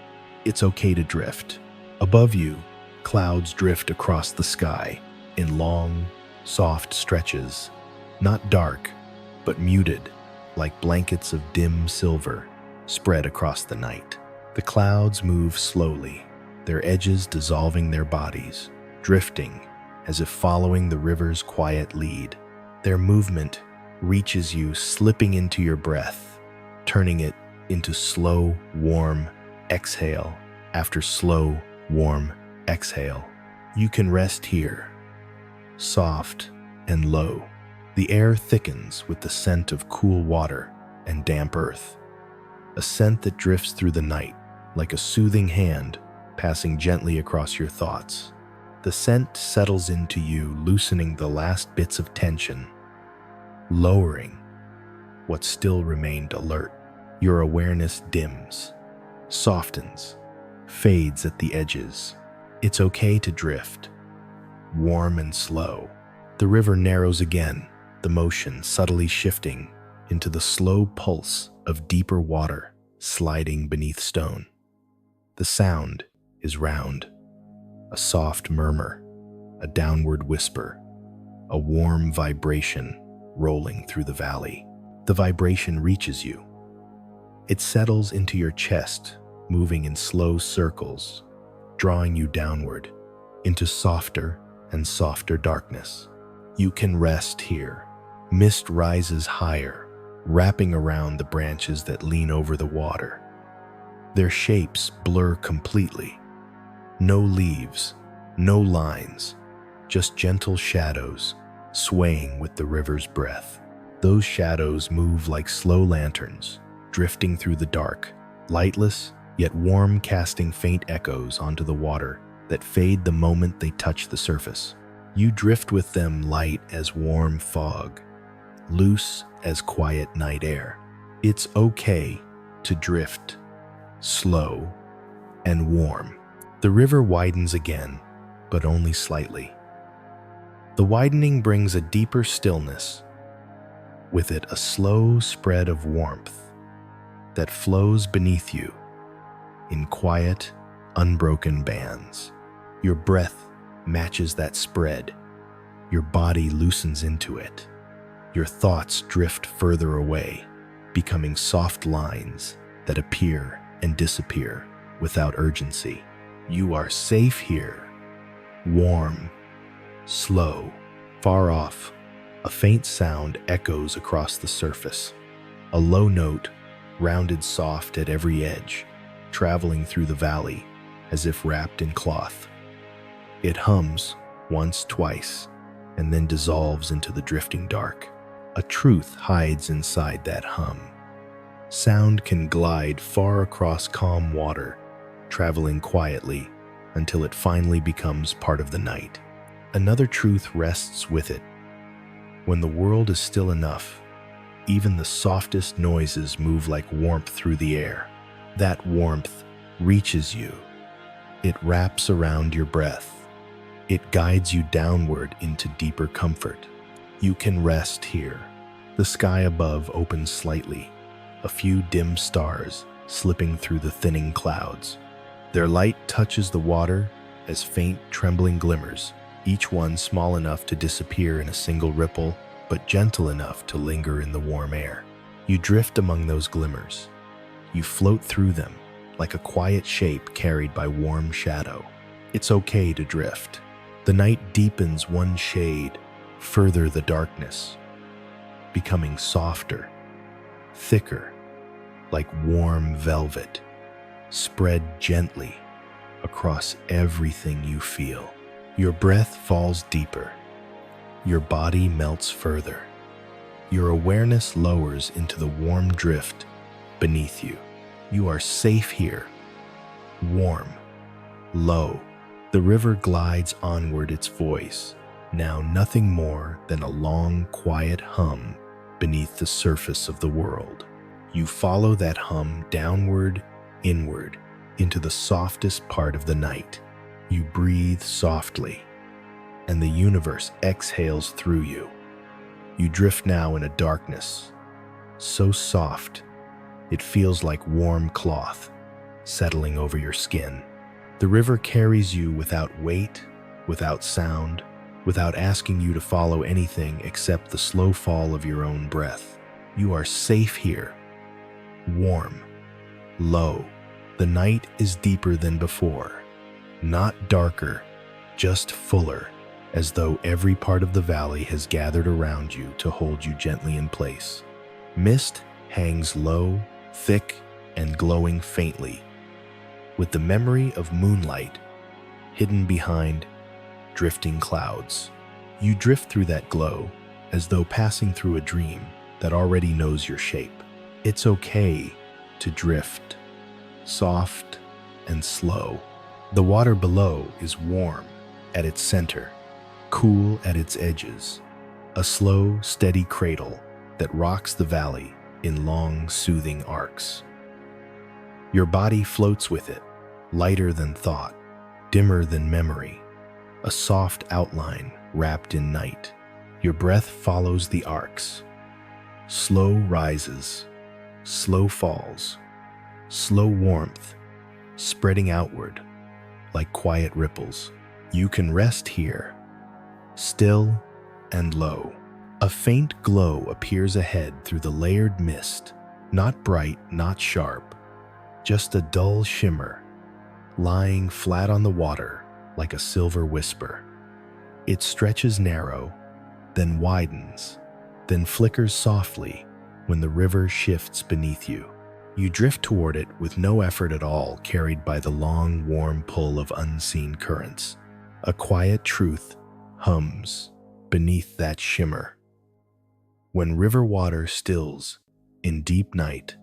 It's okay to drift. Above you, clouds drift across the sky in long, soft stretches, not dark, but muted, like blankets of dim silver spread across the night. The clouds move slowly, their edges dissolving their bodies, drifting as if following the river's quiet lead. Their movement reaches you, slipping into your breath, turning it into slow, warm exhale after slow, warm exhale. You can rest here, soft and low. The air thickens with the scent of cool water and damp earth, a scent that drifts through the night like a soothing hand passing gently across your thoughts. The scent settles into you, loosening the last bits of tension, lowering what still remained alert. Your awareness dims, softens, fades at the edges. It's okay to drift, warm and slow. The river narrows again, the motion subtly shifting into the slow pulse of deeper water sliding beneath stone. The sound is round, a soft murmur, a downward whisper, a warm vibration rolling through the valley. The vibration reaches you. It settles into your chest, moving in slow circles, drawing you downward, into softer and softer darkness. You can rest here. Mist rises higher, wrapping around the branches that lean over the water. Their shapes blur completely. No leaves, no lines, just gentle shadows swaying with the river's breath. Those shadows move like slow lanterns, drifting through the dark, lightless yet warm, casting faint echoes onto the water that fade the moment they touch the surface. You drift with them, light as warm fog, loose as quiet night air. It's okay to drift, slow and warm. The river widens again, but only slightly. The widening brings a deeper stillness, with it a slow spread of warmth that flows beneath you in quiet, unbroken bands. Your breath matches that spread. Your body loosens into it. Your thoughts drift further away, becoming soft lines that appear and disappear without urgency. You are safe here, warm, slow. Far off, a faint sound echoes across the surface. A low note, rounded soft at every edge, traveling through the valley as if wrapped in cloth. It hums once, twice, and then dissolves into the drifting dark. A truth hides inside that hum. Sound can glide far across calm water, traveling quietly until it finally becomes part of the night. Another truth rests with it. When the world is still enough, even the softest noises move like warmth through the air. That warmth reaches you. It wraps around your breath. It guides you downward into deeper comfort. You can rest here. The sky above opens slightly, a few dim stars slipping through the thinning clouds. Their light touches the water as faint, trembling glimmers, each one small enough to disappear in a single ripple, but gentle enough to linger in the warm air. You drift among those glimmers. You float through them like a quiet shape carried by warm shadow. It's okay to drift. The night deepens one shade, further the darkness, becoming softer, thicker, like warm velvet, spread gently across everything you feel. Your breath falls deeper. Your body melts further. Your awareness lowers into the warm drift beneath you. You are safe here, warm, low. The river glides onward, its voice, now nothing more than a long, quiet hum beneath the surface of the world. You follow that hum downward, inward, into the softest part of the night. You breathe softly, and the universe exhales through you. You drift now in a darkness so soft it feels like warm cloth settling over your skin. The river carries you without weight, without sound, without asking you to follow anything except the slow fall of your own breath. You are safe here, warm, low. The night is deeper than before, not darker, just fuller, as though every part of the valley has gathered around you to hold you gently in place. Mist hangs low, thick, and glowing faintly, with the memory of moonlight hidden behind drifting clouds. You drift through that glow as though passing through a dream that already knows your shape. It's okay to drift, soft and slow. The water below is warm at its center, cool at its edges, a slow, steady cradle that rocks the valley in long, soothing arcs. Your body floats with it, lighter than thought, dimmer than memory, a soft outline wrapped in night. Your breath follows the arcs, slow rises, slow falls, slow warmth, spreading outward like quiet ripples. You can rest here, still and low. A faint glow appears ahead through the layered mist, not bright, not sharp, just a dull shimmer, lying flat on the water like a silver whisper. It stretches narrow, then widens, then flickers softly when the river shifts beneath you. You drift toward it with no effort at all, carried by the long, warm pull of unseen currents. A quiet truth hums beneath that shimmer. When river water stills in deep night,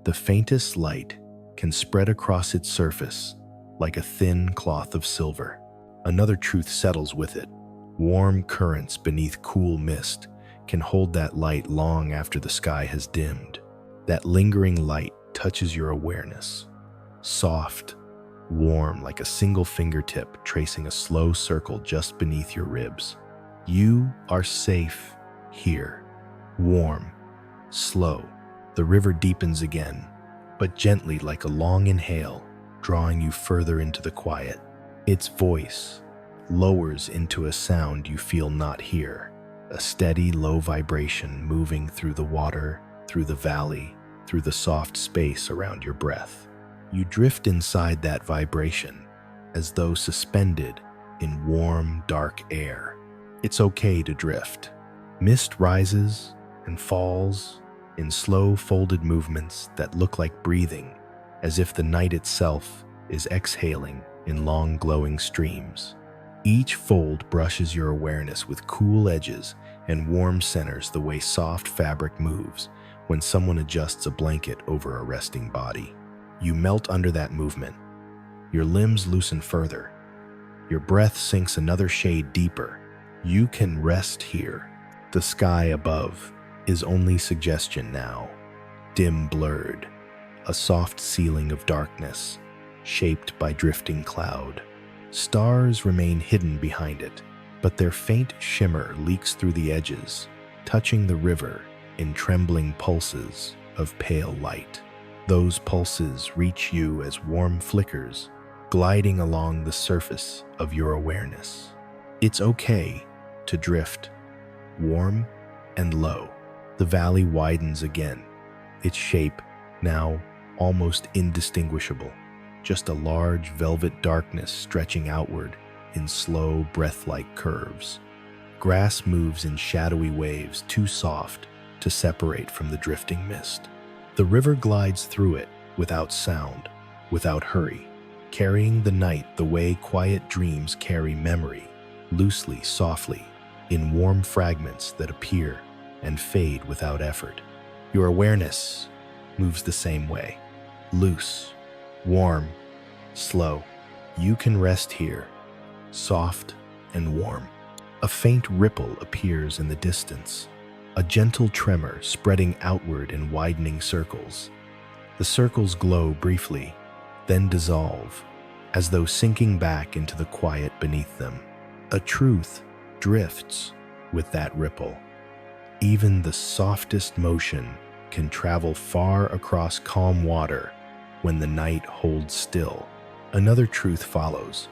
the faintest light can spread across its surface like a thin cloth of silver. Another truth settles with it. Warm currents beneath cool mist can hold that light long after the sky has dimmed. That lingering light touches your awareness, soft, warm, like a single fingertip tracing a slow circle just beneath your ribs. You are safe here. Warm, slow. The river deepens again, but gently, like a long inhale, drawing you further into the quiet. Its voice lowers into a sound you feel not here, a steady, low vibration moving through the water, through the valley, through the soft space around your breath. You drift inside that vibration, as though suspended in warm, dark air. It's okay to drift. Mist rises and falls in slow, folded movements that look like breathing, as if the night itself is exhaling in long, glowing streams. Each fold brushes your awareness with cool edges and warm centers, the way soft fabric moves when someone adjusts a blanket over a resting body. You melt under that movement. Your limbs loosen further. Your breath sinks another shade deeper. You can rest here. The sky above is only suggestion now, dim, blurred, a soft ceiling of darkness shaped by drifting cloud. Stars remain hidden behind it, but their faint shimmer leaks through the edges, touching the river in trembling pulses of pale light. Those pulses reach you as warm flickers, gliding along the surface of your awareness. It's okay to drift, warm and low. The valley widens again, its shape now almost indistinguishable, just a large velvet darkness stretching outward in slow, breath-like curves. Grass moves in shadowy waves too soft to separate from the drifting mist. The river glides through it without sound, without hurry, carrying the night the way quiet dreams carry memory, loosely, softly, in warm fragments that appear and fade without effort. Your awareness moves the same way, loose, warm, slow. You can rest here, soft and warm. A faint ripple appears in the distance, a gentle tremor spreading outward in widening circles. The circles glow briefly, then dissolve, as though sinking back into the quiet beneath them. A truth drifts with that ripple. Even the softest motion can travel far across calm water when the night holds still. Another truth follows.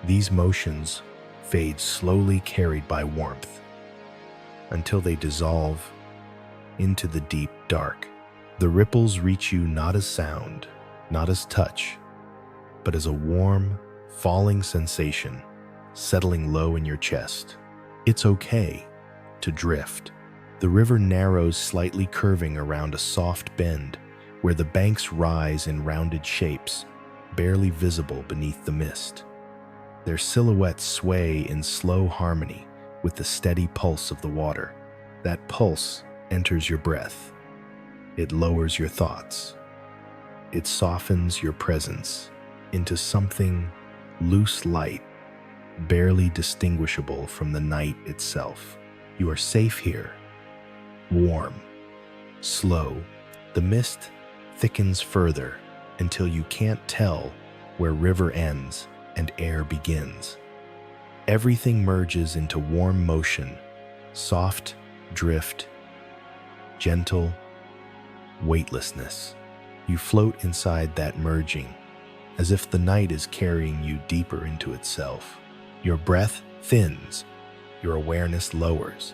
These motions fade slowly, carried by warmth, until they dissolve into the deep dark. The ripples reach you not as sound, not as touch, but as a warm, falling sensation settling low in your chest. It's okay to drift. The river narrows, slightly curving around a soft bend where the banks rise in rounded shapes, barely visible beneath the mist. Their silhouettes sway in slow harmony with the steady pulse of the water. That pulse enters your breath. It lowers your thoughts. It softens your presence into something loose, light, barely distinguishable from the night itself. You are safe here, warm, slow. The mist thickens further until you can't tell where river ends and air begins. Everything merges into warm motion, soft drift, gentle weightlessness. You float inside that merging, as if the night is carrying you deeper into itself. Your breath thins, your awareness lowers,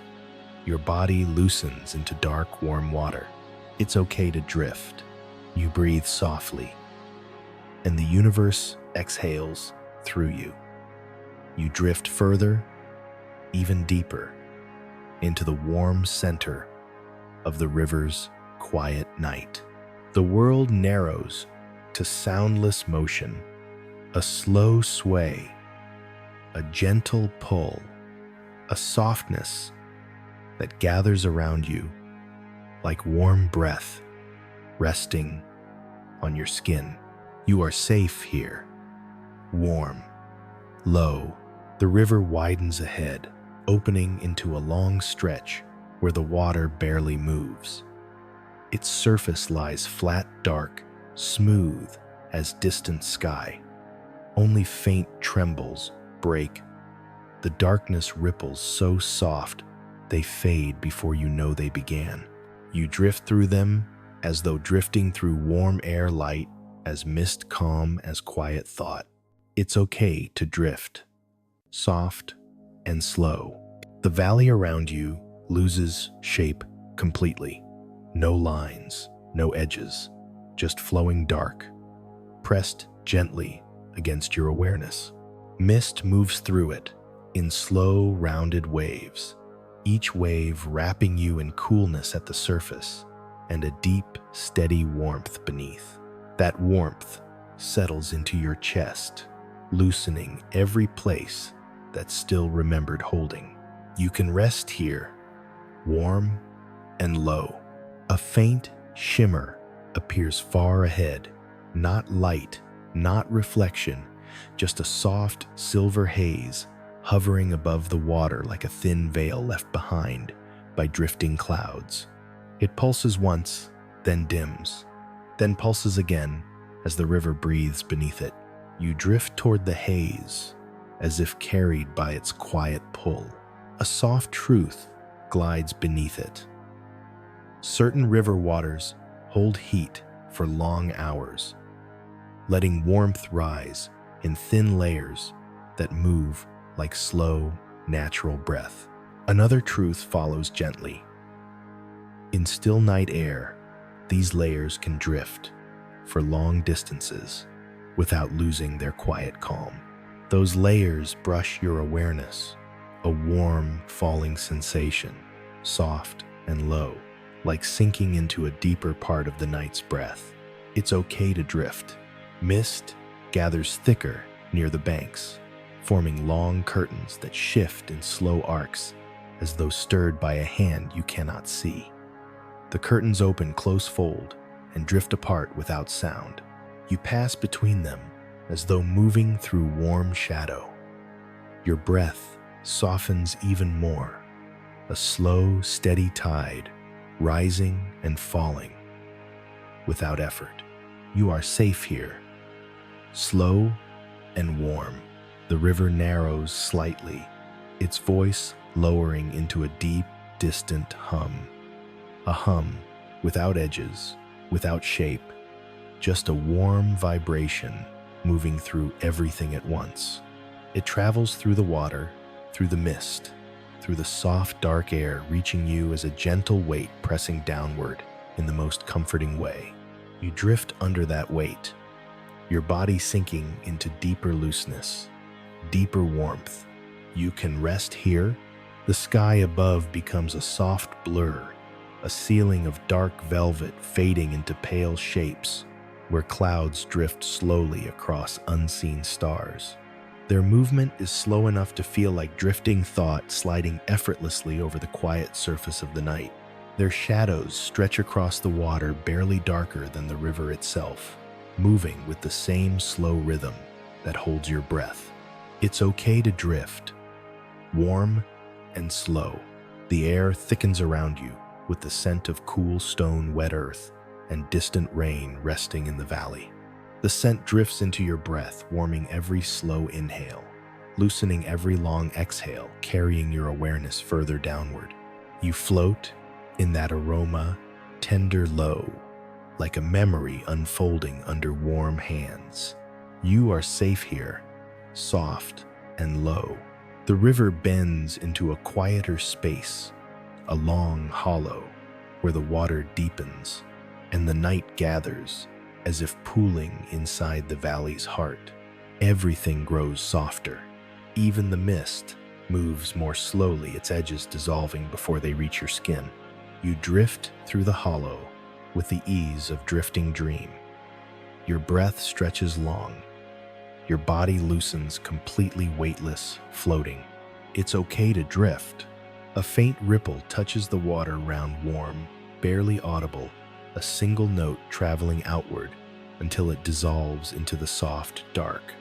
your body loosens into dark, warm water. It's okay to drift. You breathe softly, and the universe exhales through you. You drift further, even deeper, into the warm center of the river's quiet night. The world narrows to soundless motion, a slow sway, a gentle pull, a softness that gathers around you like warm breath resting on your skin. You are safe here, warm, low. The river widens ahead, opening into a long stretch where the water barely moves. Its surface lies flat, dark, smooth as distant sky. Only faint trembles break. The darkness ripples so soft they fade before you know they began. You drift through them as though drifting through warm air, light as mist, calm as quiet thought. It's okay to drift, soft and slow. The valley around you loses shape completely. No lines, no edges, just flowing dark, pressed gently against your awareness. Mist moves through it in slow, rounded waves, each wave wrapping you in coolness at the surface and a deep, steady warmth beneath. That warmth settles into your chest, loosening every place that still remembered holding. You can rest here, warm and low. A faint shimmer appears far ahead, not light, not reflection, just a soft silver haze hovering above the water like a thin veil left behind by drifting clouds. It pulses once, then dims, then pulses again as the river breathes beneath it. You drift toward the haze as if carried by its quiet pull. A soft truth glides beneath it. Certain river waters hold heat for long hours, letting warmth rise in thin layers that move like slow, natural breath. Another truth follows gently. In still night air, these layers can drift for long distances without losing their quiet calm. Those layers brush your awareness, a warm, falling sensation, soft and low, like sinking into a deeper part of the night's breath. It's okay to drift. Mist gathers thicker near the banks, forming long curtains that shift in slow arcs as though stirred by a hand you cannot see. The curtains open close fold and drift apart without sound. You pass between them as though moving through warm shadow. Your breath softens even more, a slow, steady tide rising and falling without effort. You are safe here, slow and warm. The river narrows slightly, its voice lowering into a deep, distant hum. A hum without edges, without shape, just a warm vibration moving through everything at once. It travels through the water, through the mist, through the soft, dark air, reaching you as a gentle weight pressing downward in the most comforting way. You drift under that weight, your body sinking into deeper looseness, deeper warmth. You can rest here. The sky above becomes a soft blur, a ceiling of dark velvet fading into pale shapes where clouds drift slowly across unseen stars. Their movement is slow enough to feel like drifting thought sliding effortlessly over the quiet surface of the night. Their shadows stretch across the water, barely darker than the river itself, moving with the same slow rhythm that holds your breath. It's okay to drift, warm and slow. The air thickens around you with the scent of cool stone, wet earth, and distant rain resting in the valley. The scent drifts into your breath, warming every slow inhale, loosening every long exhale, carrying your awareness further downward. You float in that aroma, tender low, like a memory unfolding under warm hands. You are safe here, soft and low. The river bends into a quieter space, a long hollow where the water deepens and the night gathers as if pooling inside the valley's heart. Everything grows softer. Even the mist moves more slowly, its edges dissolving before they reach your skin. You drift through the hollow with the ease of drifting dream. Your breath stretches long. Your body loosens, completely weightless, floating. It's okay to drift. A faint ripple touches the water round warm, barely audible, a single note traveling outward until it dissolves into the soft dark.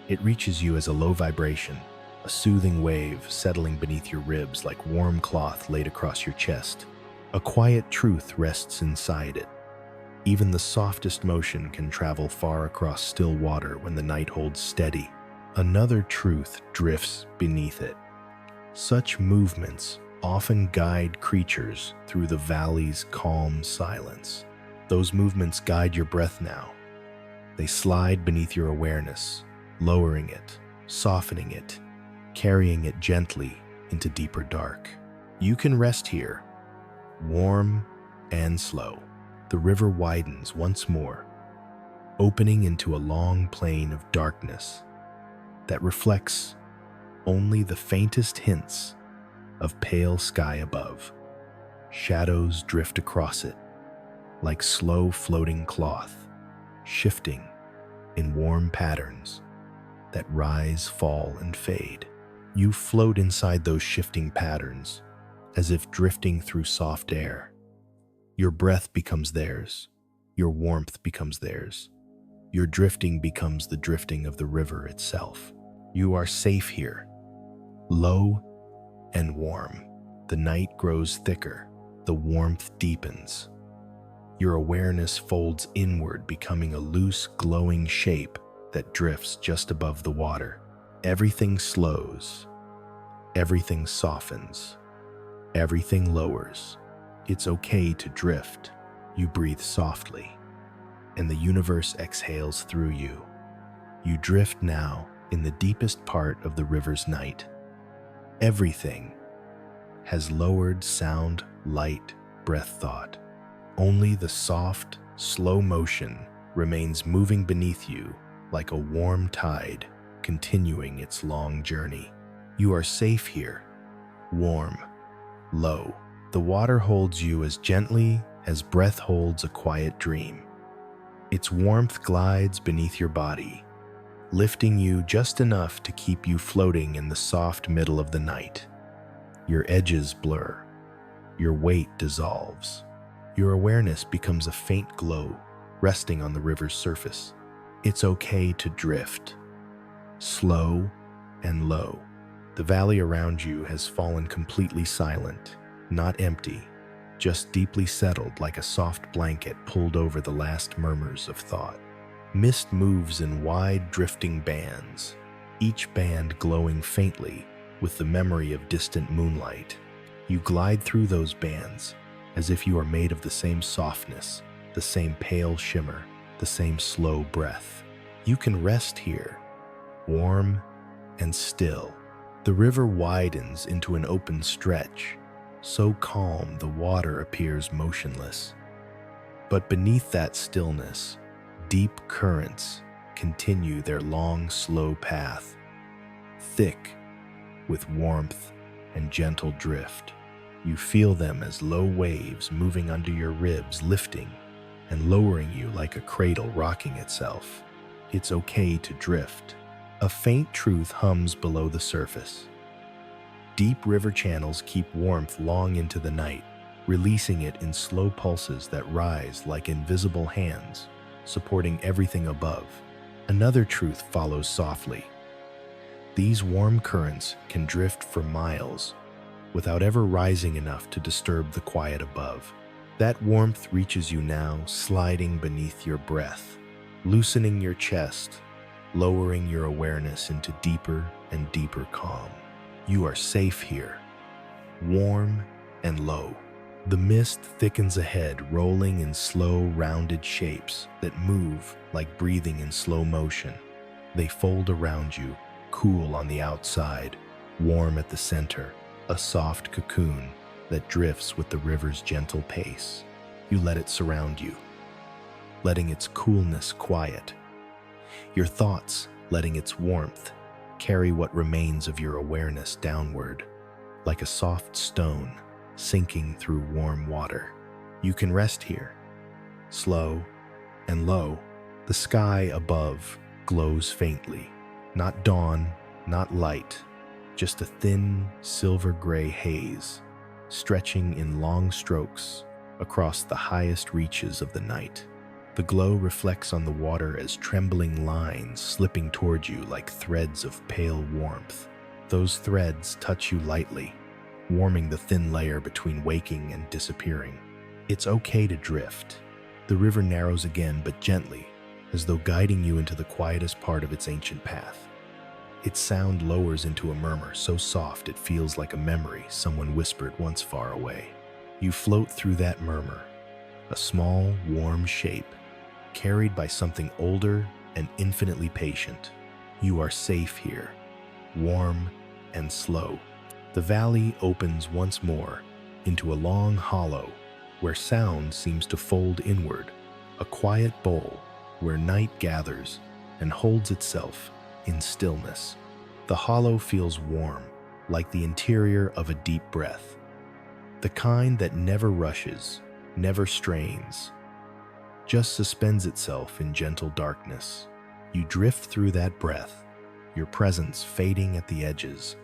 It reaches you as a low vibration, a soothing wave settling beneath your ribs like warm cloth laid across your chest. A quiet truth rests inside it. Even the softest motion can travel far across still water when the night holds steady. Another truth drifts beneath it. Such movements often guide creatures through the valley's calm silence. Those movements guide your breath now. They slide beneath your awareness, lowering it, softening it, carrying it gently into deeper dark. You can rest here, warm and slow. The river widens once more, opening into a long plain of darkness that reflects only the faintest hints of pale sky above. Shadows drift across it like slow floating cloth, shifting in warm patterns that rise, fall, and fade. You float inside those shifting patterns as if drifting through soft air. Your breath becomes theirs. Your warmth becomes theirs. Your drifting becomes the drifting of the river itself. You are safe here, low and warm. The night grows thicker. The warmth deepens. Your awareness folds inward, becoming a loose, glowing shape that drifts just above the water. Everything slows. Everything softens. Everything lowers. It's okay to drift. You breathe softly, and the universe exhales through you. You drift now in the deepest part of the river's night. Everything has lowered sound, light, breath, thought. Only the soft, slow motion remains moving beneath you like a warm tide continuing its long journey. You are safe here, warm, low. The water holds you as gently as breath holds a quiet dream. Its warmth glides beneath your body, lifting you just enough to keep you floating in the soft middle of the night. Your edges blur. Your weight dissolves. Your awareness becomes a faint glow, resting on the river's surface. It's okay to drift, slow and low. The valley around you has fallen completely silent, not empty, just deeply settled like a soft blanket pulled over the last murmurs of thought. Mist moves in wide, drifting bands, each band glowing faintly with the memory of distant moonlight. You glide through those bands as if you are made of the same softness, the same pale shimmer, the same slow breath. You can rest here, warm and still. The river widens into an open stretch, so calm the water appears motionless. But beneath that stillness, deep currents continue their long, slow path, thick with warmth and gentle drift. You feel them as low waves moving under your ribs, lifting and lowering you like a cradle rocking itself. It's okay to drift. A faint truth hums below the surface. Deep river channels keep warmth long into the night, releasing it in slow pulses that rise like invisible hands, supporting everything above. Another truth follows softly. These warm currents can drift for miles without ever rising enough to disturb the quiet above. That warmth reaches you now, sliding beneath your breath, loosening your chest, lowering your awareness into deeper and deeper calm. You are safe here, warm and low. The mist thickens ahead, rolling in slow, rounded shapes that move like breathing in slow motion. They fold around you, cool on the outside, warm at the center, a soft cocoon that drifts with the river's gentle pace. You let it surround you, letting its coolness quiet. Your thoughts letting its warmth carry what remains of your awareness downward, like a soft stone sinking through warm water. You can rest here, slow and low. The sky above glows faintly, not dawn, not light, just a thin silver-gray haze stretching in long strokes across the highest reaches of the night. The glow reflects on the water as trembling lines slipping toward you like threads of pale warmth. Those threads touch you lightly, warming the thin layer between waking and disappearing. It's okay to drift. The river narrows again, but gently, as though guiding you into the quietest part of its ancient path. Its sound lowers into a murmur so soft it feels like a memory someone whispered once far away. You float through that murmur, a small, warm shape, carried by something older and infinitely patient. You are safe here, warm and slow. The valley opens once more into a long hollow where sound seems to fold inward, a quiet bowl where night gathers and holds itself in stillness. The hollow feels warm, like the interior of a deep breath, the kind that never rushes, never strains, just suspends itself in gentle darkness. You drift through that breath, your presence fading at the edges,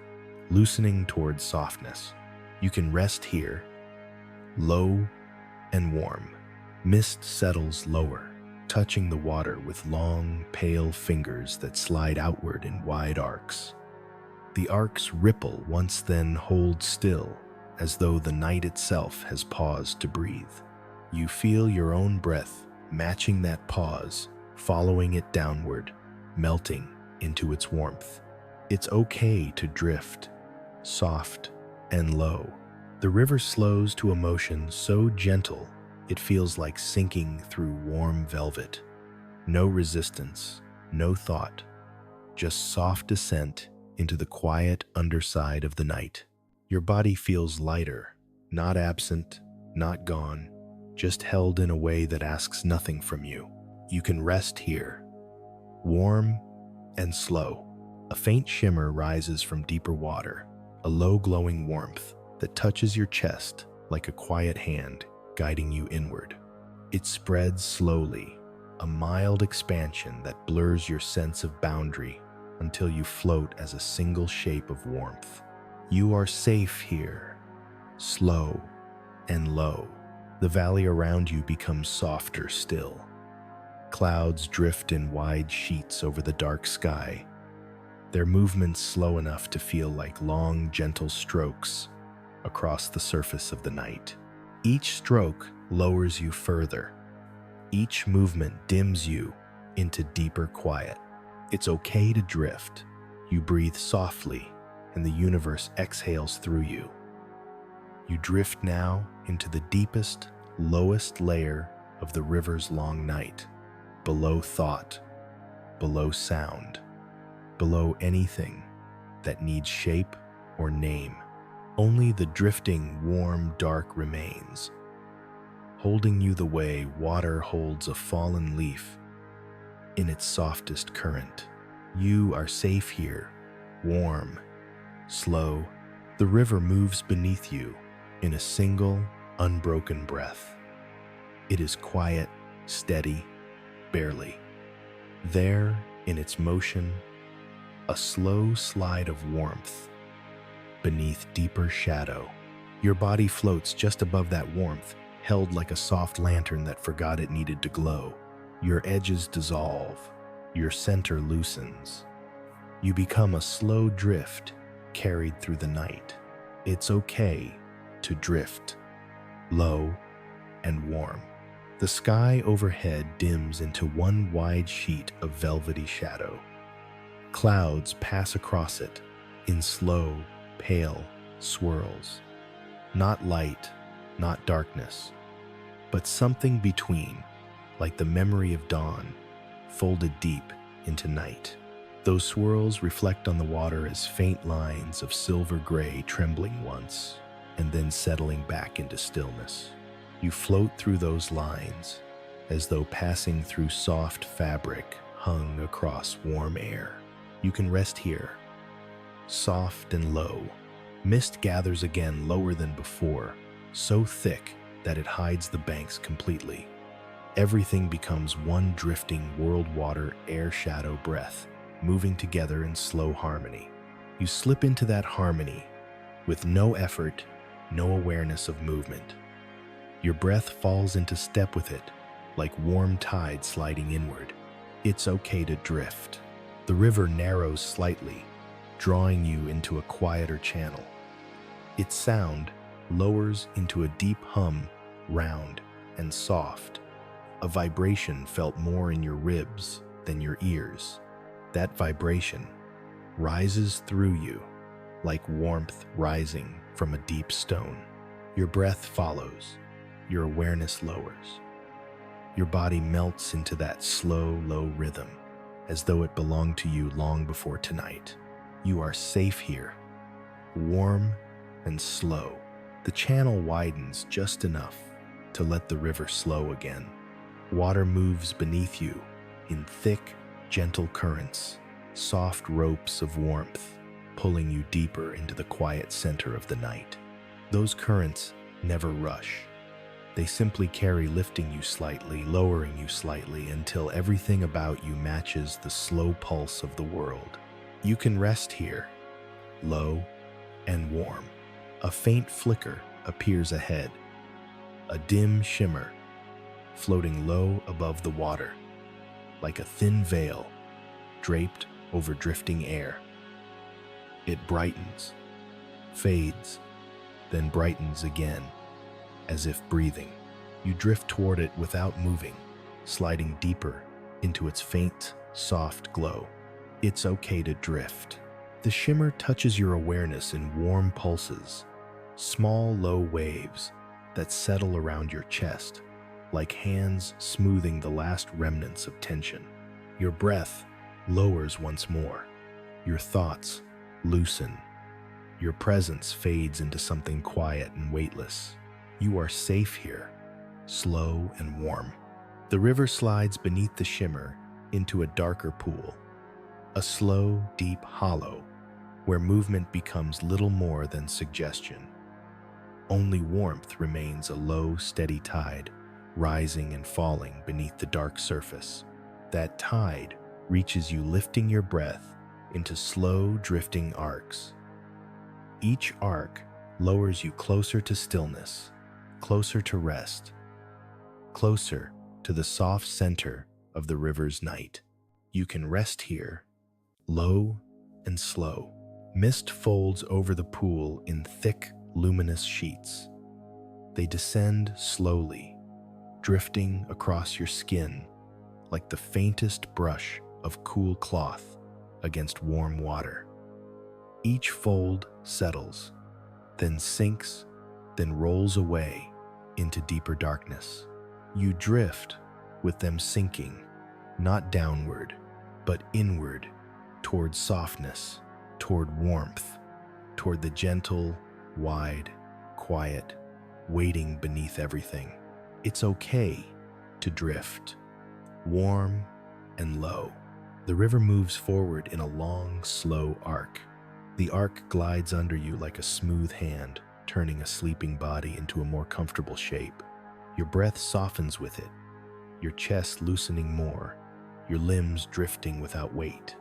loosening towards softness. You can rest here, low and warm. Mist settles lower, touching the water with long, pale fingers that slide outward in wide arcs. The arcs ripple once, then hold still, as though the night itself has paused to breathe. You feel your own breath matching that pause, following it downward, melting into its warmth. It's okay to drift, soft and low. The river slows to a motion so gentle it feels like sinking through warm velvet. No resistance, no thought, just soft descent into the quiet underside of the night. Your body feels lighter, not absent, not gone, just held in a way that asks nothing from you. You can rest here, warm and slow. A faint shimmer rises from deeper water, a low glowing warmth that touches your chest like a quiet hand guiding you inward. It spreads slowly, a mild expansion that blurs your sense of boundary until you float as a single shape of warmth. You are safe here, slow and low. The valley around you becomes softer still. Clouds drift in wide sheets over the dark sky, their movements slow enough to feel like long, gentle strokes across the surface of the night. Each stroke lowers you further. Each movement dims you into deeper quiet. It's okay to drift. You breathe softly, and the universe exhales through you. You drift now into the deepest, lowest layer of the river's long night, below thought, below sound, below anything that needs shape or name. Only the drifting, warm, dark remains, holding you the way water holds a fallen leaf in its softest current. You are safe here, warm, slow. The river moves beneath you in a single, unbroken breath. It is quiet, steady, barely. There, in its motion, a slow slide of warmth beneath deeper shadow. Your body floats just above that warmth, held like a soft lantern that forgot it needed to glow. Your edges dissolve, your center loosens. You become a slow drift carried through the night. It's okay to drift, low and warm. The sky overhead dims into one wide sheet of velvety shadow. Clouds pass across it in slow, pale swirls. Not light, not darkness, but something between, like the memory of dawn, folded deep into night. Those swirls reflect on the water as faint lines of silver gray trembling once, and then settling back into stillness. You float through those lines, as though passing through soft fabric hung across warm air. You can rest here, soft and low. Mist gathers again lower than before, so thick that it hides the banks completely. Everything becomes one drifting world water air shadow breath, moving together in slow harmony. You slip into that harmony with no effort, no awareness of movement. Your breath falls into step with it, like warm tide sliding inward. It's okay to drift. The river narrows slightly, drawing you into a quieter channel. Its sound lowers into a deep hum, round and soft. A vibration felt more in your ribs than your ears. That vibration rises through you, like warmth rising from a deep stone. Your breath follows, your awareness lowers. Your body melts into that slow, low rhythm, as though it belonged to you long before tonight. You are safe here, warm and slow. The channel widens just enough to let the river slow again. Water moves beneath you in thick, gentle currents, soft ropes of warmth, pulling you deeper into the quiet center of the night. Those currents never rush. They simply carry, lifting you slightly, lowering you slightly, until everything about you matches the slow pulse of the world. You can rest here, low and warm. A faint flicker appears ahead, a dim shimmer floating low above the water, like a thin veil draped over drifting air. It brightens, fades, then brightens again, as if breathing. You drift toward it without moving, sliding deeper into its faint, soft glow. It's okay to drift. The shimmer touches your awareness in warm pulses, small, low waves that settle around your chest, like hands smoothing the last remnants of tension. Your breath lowers once more. Your thoughts loosen. Your presence fades into something quiet and weightless. You are safe here, slow and warm. The river slides beneath the shimmer into a darker pool, a slow, deep hollow where movement becomes little more than suggestion. Only warmth remains, a low, steady tide rising and falling beneath the dark surface. That tide reaches you, lifting your breath into slow, drifting arcs. Each arc lowers you closer to stillness, closer to rest, closer to the soft center of the river's night. You can rest here, low and slow. Mist folds over the pool in thick, luminous sheets. They descend slowly, drifting across your skin like the faintest brush of cool cloth against warm water. Each fold settles, then sinks, then rolls away into deeper darkness. You drift with them sinking, not downward, but inward, toward softness, toward warmth, toward the gentle, wide, quiet, waiting beneath everything. It's okay to drift, warm and low. The river moves forward in a long, slow arc. The arc glides under you like a smooth hand, turning a sleeping body into a more comfortable shape. Your breath softens with it, your chest loosening more, your limbs drifting without weight.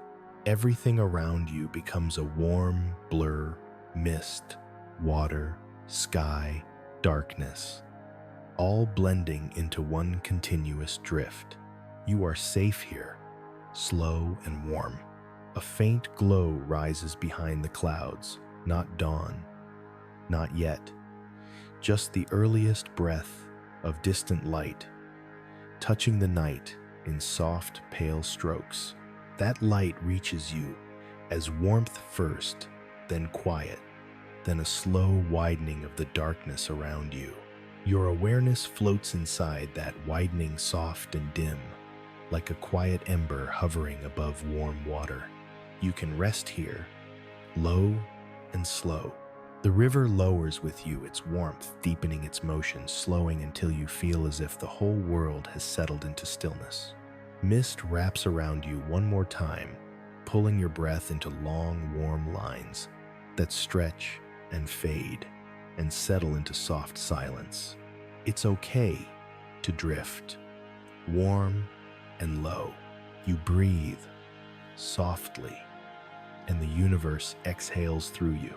Everything around you becomes a warm blur: mist, water, sky, darkness, all blending into one continuous drift. You are safe here, slow and warm. A faint glow rises behind the clouds, not dawn, not yet, just the earliest breath of distant light, touching the night in soft, pale strokes. That light reaches you as warmth first, then quiet, then a slow widening of the darkness around you. Your awareness floats inside that widening, soft and dim, like a quiet ember hovering above warm water. You can rest here, low and slow. The river lowers with you, its warmth deepening its motion, slowing until you feel as if the whole world has settled into stillness. Mist wraps around you one more time, pulling your breath into long, warm lines that stretch and fade and settle into soft silence. It's okay to drift, warm and low. You breathe softly, and the universe exhales through you.